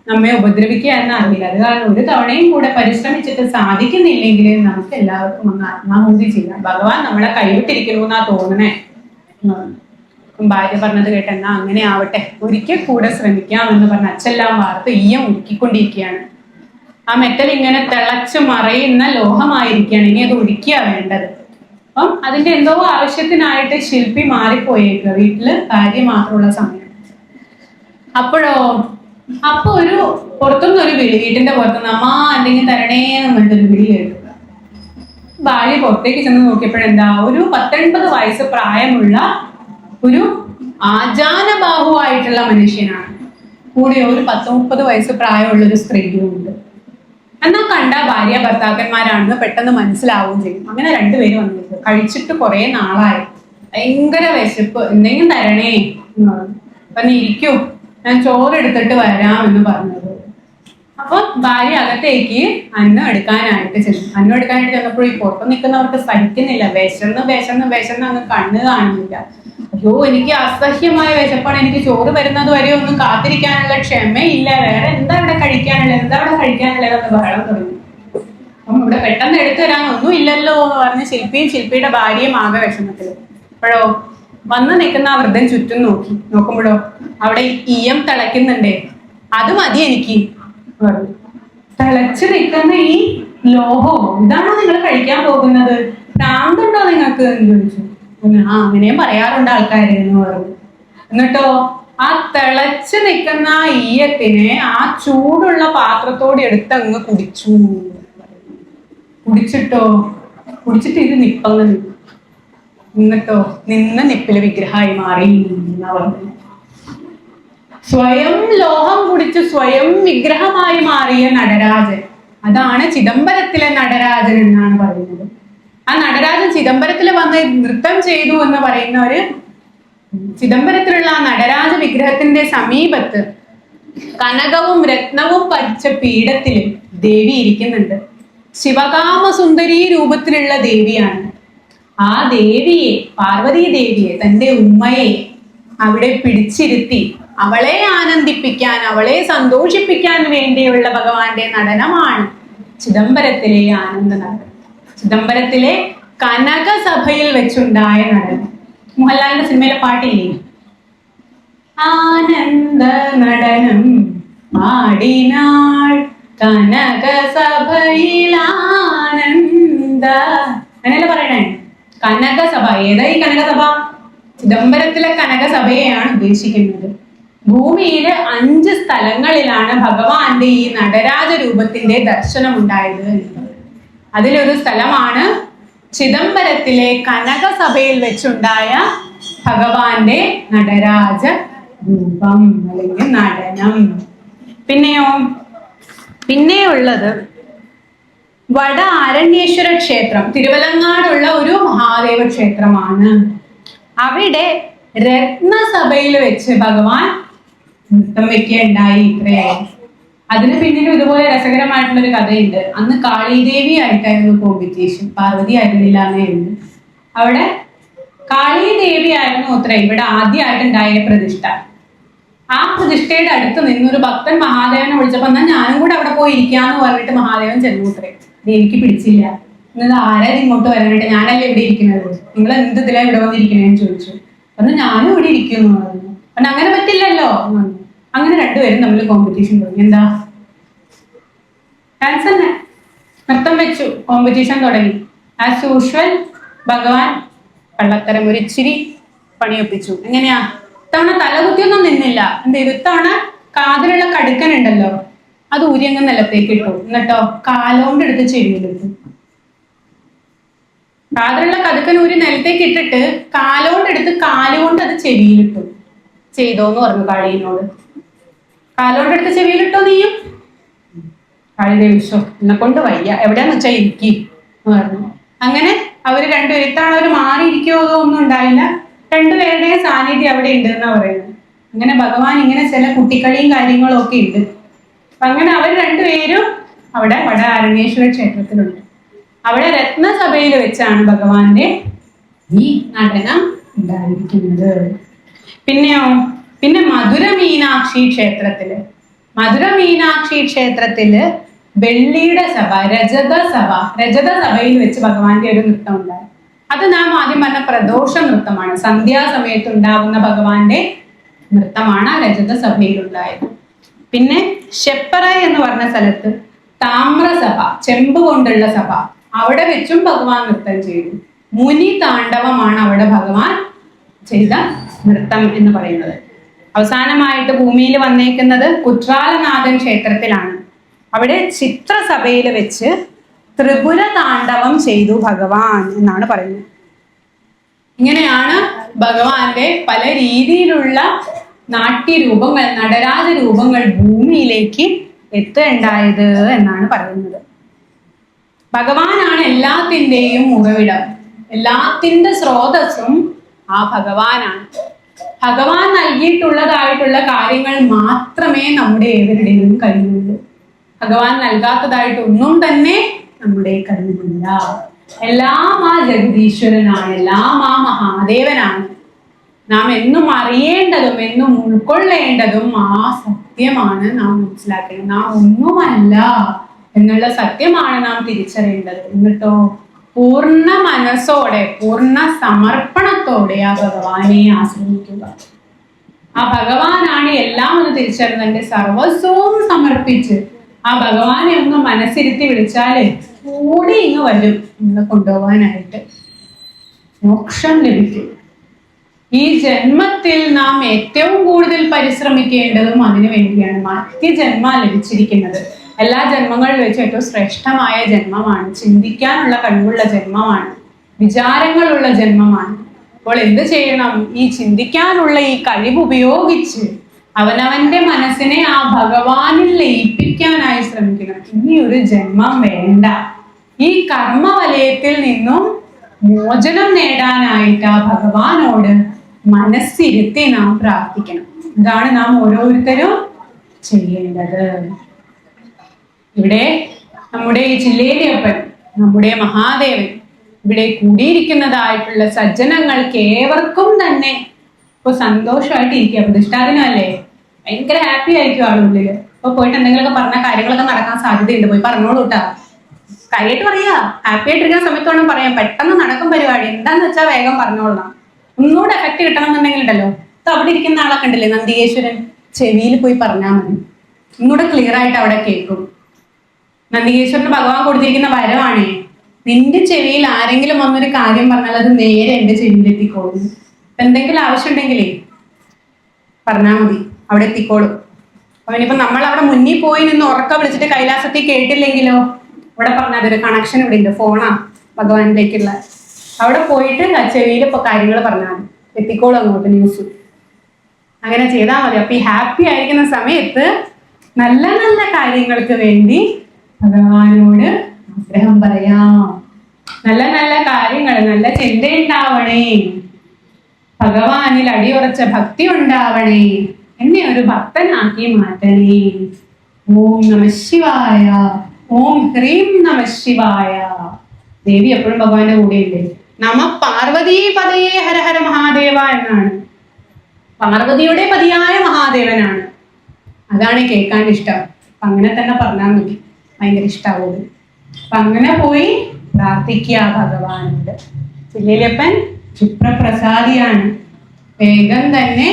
നമ്മെ ഉപദ്രവിക്കുക എന്ന് അറിയില്ല. അത് കാരണം ഒരു തവണയും കൂടെ പരിശ്രമിച്ചിട്ട് സാധിക്കുന്നില്ലെങ്കിൽ നമുക്ക് എല്ലാവർക്കും അങ്ങ് ആത്മാഹൂതി ചെയ്യാം. ഭഗവാൻ നമ്മളെ കൈവിട്ടിരിക്കുന്നു എന്നാ തോന്നണേ. ഭാര്യ പറഞ്ഞത് കേട്ട് എന്നാ അങ്ങനെ ആവട്ടെ, ഒരിക്കൽ കൂടെ ശ്രമിക്കാമെന്ന് പറഞ്ഞ അച്ഛെല്ലാം വാർത്ത് ഈയം ഉരുക്കിക്കൊണ്ടിരിക്കുകയാണ്. ആ മെറ്റൽ ഇങ്ങനെ തിളച്ച് മറയുന്ന ലോഹമായിരിക്കുകയാണ്. ഇനി അത് ഉരുക്കിയാ വേണ്ടത്. അപ്പം അതിന്റെ എന്തോ ആവശ്യത്തിനായിട്ട് ശില്പി മാറിപ്പോയേക്കുക. വീട്ടില് ഭാര്യ മാത്രമുള്ള സമയം. അപ്പൊ ഒരു പുറത്തുനിന്ന് ഒരു വിളി, വീട്ടിന്റെ പുറത്തുനിന്ന് അമ്മ എന്തെങ്കിലും തരണേന്ന് പറഞ്ഞിട്ടൊരു വിളി കേൾക്കുക. ഭാര്യ പുറത്തേക്ക് ചെന്ന് നോക്കിയപ്പോഴെന്താ, ഒരു 19 വയസ്സ് പ്രായമുള്ള ഒരു ആജാനബാഹുവായിട്ടുള്ള മനുഷ്യനാണ്. കൂടെ ഒരു 10-30 വയസ്സ് പ്രായമുള്ള ഒരു സ്ത്രീയും ഉണ്ട്. എന്നാൽ കണ്ട ഭാര്യ ഭർത്താക്കന്മാരാണെന്ന് പെട്ടെന്ന് മനസ്സിലാവുകയും ചെയ്യും. അങ്ങനെ രണ്ടുപേരും വന്നിട്ട് കഴിച്ചിട്ട് കുറെ നാളായി, ഭയങ്കര വിശപ്പ്, എന്തെങ്കിലും തരണേ എന്ന് പറഞ്ഞു. അപ്പൊ നീ ഇരിക്കൂ, ഞാൻ ചോറ് എടുത്തിട്ട് വരാം എന്ന് പറഞ്ഞത്. അപ്പൊ ഭാര്യ അകത്തേക്ക് അന്നം എടുക്കാനായിട്ട് ചെന്നു. അന്നം എടുക്കാനായിട്ട് ചെന്നപ്പോൾ ഈ പുറത്ത് നിൽക്കുന്നവർക്ക് സഹിക്കുന്നില്ല. വിശന്ന് അങ്ങ് കണ്ണ് കാണുന്നില്ല. അയ്യോ, എനിക്ക് അസഹ്യമായ വിശപ്പാണ്, എനിക്ക് ചോറ് വരുന്നത് വരെ ഒന്നും കാത്തിരിക്കാനുള്ള ക്ഷമയില്ല, വേറെ എന്താ ഇവിടെ കഴിക്കാനുള്ളത് എന്ന് ബഹളം തുടങ്ങി. അപ്പം ഇവിടെ പെട്ടെന്ന് എടുത്തു തരാൻ ഒന്നും ഇല്ലല്ലോ എന്ന് പറഞ്ഞ് ശില്പിയുടെ ഭാര്യയും ആകെ വിഷമത്തില്. അപ്പോഴോ വന്ന് നിൽക്കുന്ന ആ വൃദ്ധൻ ചുറ്റും നോക്കുമ്പോഴോ അവിടെ ഈയം തിളയ്ക്കുന്നുണ്ടേ. അത് മതി എനിക്ക് പറഞ്ഞു. തിളച്ചു നിൽക്കുന്ന ഈ ലോഹോ, ഇതാണോ നിങ്ങൾ കഴിക്കാൻ പോകുന്നത്? ഭ്രാന്തുണ്ടോ നിങ്ങൾക്ക് എന്ന് ചോദിച്ചു. ആ അങ്ങനെയും പറയാറുണ്ട് ആൾക്കാര് എന്ന് പറഞ്ഞു. എന്നിട്ടോ ആ തിളച്ചു നിൽക്കുന്ന ആ ഈയത്തിനെ ആ ചൂടുള്ള പാത്രത്തോടെ എടുത്തങ്ങ് കുടിച്ചിട്ട് ഇത് നിപ്പങ്ങ് നിന്നു. എന്നിട്ടോ നിന്ന നിപ്പില് വിഗ്രഹമായി മാറി എന്നാ പറഞ്ഞു. സ്വയം ലോഹം കുടിച്ച് സ്വയം വിഗ്രഹമായി മാറിയ നടരാജൻ, അതാണ് ചിദംബരത്തിലെ നടരാജൻ എന്നാണ് പറയുന്നത്. ആ നടരാജൻ ചിദംബരത്തിൽ വന്ന് നൃത്തം ചെയ്തു എന്ന് പറയുന്നവര്, ചിദംബരത്തിലുള്ള ആ നടരാജ വിഗ്രഹത്തിന്റെ സമീപത്ത് കനകവും രത്നവും പതിച്ച പീഠത്തില് ദേവി ഇരിക്കുന്നുണ്ട്. ശിവകാമസുന്ദരി രൂപത്തിലുള്ള ദേവിയാണ്. ആ ദേവിയെ, പാർവതി ദേവിയെ, തന്റെ ഉമ്മയെ അവിടെ പിടിച്ചിരുത്തി അവളെ ആനന്ദിപ്പിക്കാൻ, അവളെ സന്തോഷിപ്പിക്കാൻ വേണ്ടിയുള്ള ഭഗവാന്റെ നടനമാണ് ചിദംബരത്തിലെ ആനന്ദ നടനം. ചിദംബരത്തിലെ കനകസഭയിൽ വെച്ചുണ്ടായ നടനം. മോഹൻലാലിന്റെ സിനിമയിലെ പാട്ടില്ലേ, ആനന്ദ നടനം ആടിനാൾ കനകസഭയിൽ ആനന്ദ, അങ്ങനെയല്ലേ പറയണേ. കനകസഭ, ഏതാ ഈ കനകസഭ? ചിദംബരത്തിലെ കനകസഭയെയാണ് ഉദ്ദേശിക്കുന്നത്. ഭൂമിയിലെ 5 സ്ഥലങ്ങളിലാണ് ഭഗവാന്റെ ഈ നടരാജ രൂപത്തിന്റെ ദർശനം ഉണ്ടായത്. അതിലൊരു സ്ഥലമാണ് ചിദംബരത്തിലെ കനകസഭയിൽ വെച്ചുണ്ടായ ഭഗവാന്റെ നടരാജ രൂപം അല്ലെങ്കിൽ നടനം. പിന്നെയുള്ളത് വട ആരണ്യേശ്വര ക്ഷേത്രം, തിരുവലങ്ങാടുള്ള ഒരു മഹാദേവ ക്ഷേത്രമാണ്. അവിടെ രത്നസഭയിൽ വെച്ച് ഭഗവാൻ നൃത്തം വെക്കുകയുണ്ടായി. ഇത്രയായി. അതിന് പിന്നിലും ഇതുപോലെ രസകരമായിട്ടുള്ള ഒരു കഥയുണ്ട്. അന്ന് കാളീദേവി ആയിട്ടായിരുന്നു കോമ്പറ്റീഷൻ, പാർവതി ആയിരുന്നില്ല എന്നായിരുന്നു. അവിടെ കാളീദേവി ആയിരുന്നു അത്ര ഇവിടെ ആദ്യമായിട്ടുണ്ടായ പ്രതിഷ്ഠ. ആ പ്രതിഷ്ഠയുടെ അടുത്ത് നിന്നൊരു ഭക്തൻ മഹാദേവനെ വിളിച്ചപ്പോ എന്നാ ഞാനും കൂടെ അവിടെ പോയി ഇരിക്കാന്ന് പറഞ്ഞിട്ട് മഹാദേവൻ ചെന്നു. അത്രേ ദേവിക്ക് പിടിച്ചില്ല. എന്നത് ആരാ ഇങ്ങോട്ട് വരാനായിട്ട്, ഞാനല്ലേ ഇവിടെ ഇരിക്കുന്നത്, നിങ്ങൾ എന്ത് ഇതിലാ ഇവിടെ വന്നിരിക്കണേന്ന് ചോദിച്ചു. അന്ന് ഞാനും ഇവിടെ ഇരിക്കുന്നു പറഞ്ഞു. അപ്പൊ അങ്ങനെ പറ്റില്ലല്ലോ. അങ്ങനെ രണ്ടുപേരും തമ്മിൽ കോമ്പറ്റീഷൻ തുടങ്ങി. എന്താ, ഡാൻസ് തന്നെ, നൃത്തം വെച്ചു, കോമ്പറ്റീഷൻ തുടങ്ങി. ആസ് യൂഷ്വൽ ഭഗവാൻ കള്ളത്തരം ഒരിച്ചിരി പണിയൊപ്പിച്ചു. എങ്ങനെയാ, ഇത്തവണ തലകുത്തിയൊന്നും നിന്നില്ല. എന്ത് ചെയ്തു, ഇത്തവണ കാതിലുള്ള കടുക്കൻ ഉണ്ടല്ലോ അത് ഊരിയങ്ങ് നിലത്തേക്ക് ഇട്ടു. എന്നിട്ടോ കാലോണ്ട് എടുത്ത് ചെവിയിലിട്ടു. കാതിലുള്ള കടുക്കൻ ഊരി നിലത്തേക്ക് ഇട്ടിട്ട് കാലോണ്ടെടുത്ത് കാലുകൊണ്ട് അത് ചെവിയിലിട്ടു. ചെയ്തോന്ന് പറഞ്ഞു കാളിയനോട്. കാലോണ്ടെടുത്ത് ചെവിയിലിട്ടോ നീയും? കാളിദേവിശോ എന്നെ കൊണ്ട് വയ്യ, എവിടെയാന്ന് വെച്ചാൽ ഇരിക്കി എന്ന് പറഞ്ഞു. അങ്ങനെ അവര് രണ്ടുപേരും, ഇത്തവണ അവര് മാറിയിരിക്കുമോ ഒന്നും ഉണ്ടായില്ല. രണ്ടുപേരുടെയും സാന്നിധ്യം അവിടെ ഉണ്ട് എന്നാ പറയുന്നത്. അങ്ങനെ ഭഗവാൻ ഇങ്ങനെ ചില കുട്ടിക്കളിയും കാര്യങ്ങളും ഒക്കെ ഉണ്ട്. അപ്പൊ അങ്ങനെ അവർ രണ്ടുപേരും അവിടെ വട അരണ്യേശ്വര ക്ഷേത്രത്തിലുണ്ട്. അവിടെ രത്നസഭയിൽ വെച്ചാണ് ഭഗവാന്റെ ഈ നടനം ഉണ്ടായിരിക്കുന്നത്. പിന്നെ മധുര മീനാക്ഷി ക്ഷേത്രത്തില് വെള്ളിയുടെ സഭ, രജത സഭയിൽ വെച്ച് ഭഗവാന്റെ ഒരു നൃത്തം ഉണ്ടായി. അത് നാം ആദ്യം പറഞ്ഞ പ്രദോഷ നൃത്തമാണ്. സന്ധ്യാസമയത്ത് ഉണ്ടാകുന്ന ഭഗവാന്റെ നൃത്തമാണ് രജത സഭയിൽ ഉണ്ടായത്. പിന്നെ ഷെപ്പറ എന്ന് പറഞ്ഞ സ്ഥലത്ത് താമ്രസഭ, ചെമ്പ് കൊണ്ടുള്ള സഭ, അവിടെ വെച്ചും ഭഗവാൻ നൃത്തം ചെയ്തു. മുനി താണ്ഡവമാണ് അവിടെ ഭഗവാൻ ചെയ്ത നൃത്തം എന്ന് പറയുന്നത്. അവസാനമായിട്ട് ഭൂമിയിൽ വന്നേക്കുന്നത് കുട്രാലനാഥൻ ക്ഷേത്രത്തിലാണ്. അവിടെ ചിത്രസഭയിൽ വെച്ച് ത്രിപുര താണ്ഡവം ചെയ്തു ഭഗവാൻ എന്നാണ് പറയുന്നത്. ഇങ്ങനെയാണ് ഭഗവാന്റെ പല രീതിയിലുള്ള നാട്യരൂപങ്ങൾ, നടരാജ രൂപങ്ങൾ ഭൂമിയിലേക്ക് എത്തുണ്ടായത് എന്നാണ് പറയുന്നത്. ഭഗവാനാണ് എല്ലാത്തിൻ്റെയും ഉറവിടം, എല്ലാത്തിൻ്റെ സ്രോതസ്സും ആ ഭഗവാനാണ്. ഭഗവാൻ നൽകിയിട്ടുള്ളതായിട്ടുള്ള കാര്യങ്ങൾ മാത്രമേ നമ്മുടെ ഏവരുടെയും കഴിയുള്ളൂ. ഭഗവാൻ നൽകാത്തതായിട്ട് ഒന്നും തന്നെ നമ്മുടെ കഴിവില്ല. എല്ലാം ആ ജഗദീശ്വരനാണ്, എല്ലാം ആ മഹാദേവനാണ്. നാം എന്നും അറിയേണ്ടതും എന്നും ഉൾക്കൊള്ളേണ്ടതും ആ സത്യമാണ് നാം മനസ്സിലാക്കേണ്ടത്. നാം ഒന്നുമല്ല എന്നുള്ള സത്യമാണ് നാം തിരിച്ചറിയേണ്ടത്. എന്നിട്ടോ പൂർണ്ണ മനസ്സോടെ, പൂർണ്ണ സമർപ്പണത്തോടെ ആ ഭഗവാനെ ആശ്രയിക്കുക. ആ ഭഗവാനാണ് എല്ലാം എന്ന് തിരിച്ചറിഞ്ഞ് തന്റെ സർവസ്വവും സമർപ്പിച്ച് ആ ഭഗവാനെ ഒന്ന് മനസ്സിരുത്തി വിളിച്ചാല് കൂടി ഇങ്ങ് വരും ഇന്ന് കൊണ്ടുപോകാനായിട്ട്. മോക്ഷം ലഭിക്കും. ഈ ജന്മത്തിൽ നാം ഏറ്റവും കൂടുതൽ പരിശ്രമിക്കേണ്ടതും അതിനു വേണ്ടിയാണ്. മധ്യ ജന്മ ലഭിച്ചിരിക്കുന്നത് എല്ലാ ജന്മങ്ങളിൽ വെച്ച് ഏറ്റവും ശ്രേഷ്ഠമായ ജന്മമാണ്. ചിന്തിക്കാനുള്ള കഴിവുള്ള ജന്മമാണ്, വിചാരങ്ങളുള്ള ജന്മമാണ്. അപ്പോൾ എന്ത് ചെയ്യണം? ഈ ചിന്തിക്കാനുള്ള ഈ കഴിവ് ഉപയോഗിച്ച് അവനവന്റെ മനസ്സിനെ ആ ഭഗവാനിൽ ലയിപ്പിക്കാനായി ശ്രമിക്കണം. ഇനി ഒരു ജന്മം വേണ്ട. ഈ കർമ്മവലയത്തിൽ നിന്നും മോചനം നേടാനായിട്ട് ആ ഭഗവാനോട് മനസ്സിരുത്തി നാം പ്രാർത്ഥിക്കണം. ഇതാണ് നാം ഓരോരുത്തരും ചെയ്യേണ്ടത്. ഇവിടെ നമ്മുടെ ഈ ചില്ലേലിയപ്പൻ, നമ്മുടെ മഹാദേവൻ, ഇവിടെ കൂടിയിരിക്കുന്നതായിട്ടുള്ള സജ്ജനങ്ങൾക്ക് ഏവർക്കും തന്നെ ഇപ്പൊ സന്തോഷമായിട്ട് ഇരിക്കുക. പ്രതിഷ്ഠാദിനമല്ലേ, ഭയങ്കര ഹാപ്പി ആയിരിക്കും ആളുള്ളില്. ഇപ്പൊ പോയിട്ട് എന്തെങ്കിലുമൊക്കെ പറഞ്ഞ കാര്യങ്ങളൊക്കെ നടക്കാൻ സാധ്യതയുണ്ട്. പോയി പറഞ്ഞോളൂ കേട്ടാ, കാര്യമായിട്ട് പറയാ. ഹാപ്പി ആയിട്ടിരിക്കുന്ന സമയത്ത് വേണം പറയാം. പെട്ടെന്ന് നടക്കും പരിപാടി. എന്താന്ന് വെച്ചാൽ വേഗം പറഞ്ഞോളാം. ഒന്നുകൂടെ എഫക്ട് കിട്ടണം എന്നുണ്ടെങ്കിൽ ഉണ്ടല്ലോ, ഇപ്പൊ അവിടെ ഇരിക്കുന്ന ആളൊക്കെ ഉണ്ടല്ലേ നന്ദികേശ്വരൻ, ചെവിയിൽ പോയി പറഞ്ഞാൽ മതി, ഒന്നുകൂടെ ക്ലിയർ ആയിട്ട് അവിടെ കേൾക്കും. നന്ദികേശ്വരന് ഭഗവാൻ കൊടുത്തിരിക്കുന്ന വരമാണേ, നിന്റെ ചെവിയിൽ ആരെങ്കിലും വന്നൊരു കാര്യം പറഞ്ഞാൽ അത് നേരെ എന്റെ ചെവിയിൽ എത്തിക്കോളും. എന്തെങ്കിലും ആവശ്യമുണ്ടെങ്കിലേ പറഞ്ഞാൽ മതി, അവിടെ എത്തിക്കോളും. അവനിപ്പോ നമ്മൾ അവിടെ മുന്നിൽ പോയി നിന്ന് ഉറക്ക വിളിച്ചിട്ട് കൈലാസത്തിൽ കേട്ടില്ലെങ്കിലോ, ഇവിടെ പറഞ്ഞാൽ അതൊരു കണക്ഷൻ ഇവിടെ ഉണ്ട്, ഫോണാ ഭഗവാനിലേക്കുള്ള. അവിടെ പോയിട്ട് ചെവിയിൽ ഇപ്പൊ കാര്യങ്ങൾ പറഞ്ഞാൽ മതി, എത്തിക്കോളും അങ്ങോട്ട് ന്യൂസ്. അങ്ങനെ ചെയ്താൽ മതി. അപ്പൊ ഈ ഹാപ്പി ആയിരിക്കുന്ന സമയത്ത് നല്ല നല്ല കാര്യങ്ങൾക്ക് വേണ്ടി ഭഗവാനോട് ആഗ്രഹം പറയാം. നല്ല നല്ല കാര്യങ്ങൾ, നല്ല ചിന്തയുണ്ടാവണേ, ഭഗവാനിൽ അടിയുറച്ച ഭക്തി ഉണ്ടാവണേ, എന്നെ ഒരു ഭക്തനാക്കി മാറ്റണേ. ഓം നമ ശിവായ, ഓം ഹ്രീം നമ ശിവായ. ദേവി എപ്പോഴും ഭഗവാന്റെ കൂടെയില്ലേ. നമ പാർവതീ പതയേ ഹര ഹര മഹാദേവ എന്നാണ്. പാർവതിയുടെ പതിയായ മഹാദേവനാണ്. അതാണ് കേൾക്കാൻ ഇഷ്ടം. അപ്പൊ അങ്ങനെ തന്നെ പറഞ്ഞാൽ മതി, ഭയങ്കര ഇഷ്ടാവും. അപ്പൊ അങ്ങനെ പോയി പ്രാർത്ഥിക്കുക ഭഗവാനോട്. ചില്ലേലിയപ്പൻ ക്ഷിപ്രപ്രസാദിയാണ്. വേഗം തന്നെ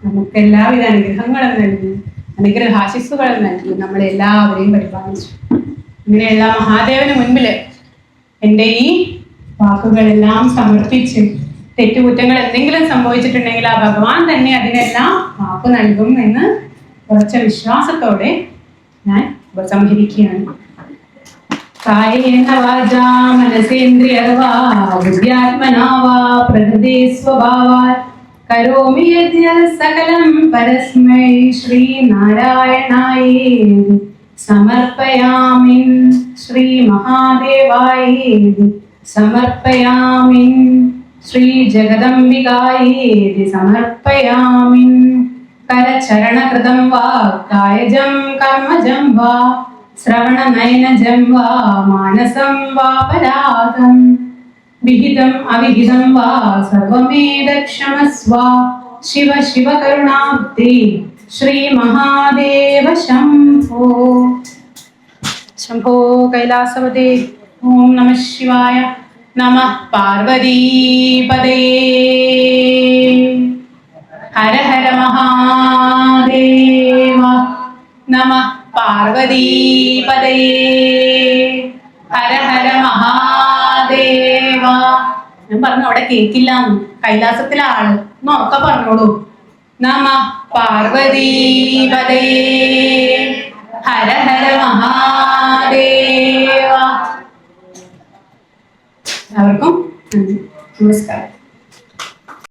നമുക്ക് എല്ലാവിധ അനുഗ്രഹങ്ങളും നൽകി, അനുഗ്രഹാശിസ്സുകളും നൽകി നമ്മളെല്ലാവരെയും പരിപാലിച്ചു. ഇങ്ങനെയുള്ള മഹാദേവന് മുൻപില് എൻ്റെ ഈ വാക്കുകളെല്ലാം സമർപ്പിച്ച് തെറ്റുകുറ്റങ്ങൾ എന്തെങ്കിലും സംഭവിച്ചിട്ടുണ്ടെങ്കിൽ ആ ഭഗവാൻ തന്നെ അതിനെല്ലാം മാപ്പ് നൽകും എന്ന് ഉറച്ച വിശ്വാസത്തോടെ ഞാൻ ഉപസംഹരിക്കുകയാണ്. കായേന വാചാ മനസേന്ദ്രിയർവാ ബുദ്ധ്യാത്മനാ വാ പ്രകൃതി സ്വഭാവാത് കരോമി യദ്യത് സകലം പരസ്മൈ ശ്രീനാരായണായേതി സമർപ്പയാമി. ശ്രീ മഹാദേവായേതി സമർപ്പയാമി. ശ്രീ ജഗദംബികായേതി സമർപ്പയാമി. കരചരണകൃതം വാ കായജം കർമ്മജം വാ ശ്രവണനയനജം വാ മാനസം വാ പരാതം വിഹിതം അവിഹിതം വാ സർവമേതക്ഷമസ്വ ശിവ ശിവ കരുണാബ്ദേ ശ്രീ മഹാദേവ ശംഭോ ശംഭോ കൈലാസപതേ. ഓം നമഃ ശിവായ. നമഃ പാർവതീപദേ. ഹര ഹര മഹാദേവ. നമഃ പാർവതീപദേ. ഹര ഹര മഹാദേവ. ഞാൻ പറഞ്ഞു അവിടെ കേക്കില്ലാന്ന്, കൈലാസത്തിലെ ആള് ഒന്ന് ഉറക്ക പറഞ്ഞോളൂ. നമഃ പാർവതീപദേ. ഹര ഹര മഹാദേവ. എല്ലാവർക്കും നമസ്കാരം.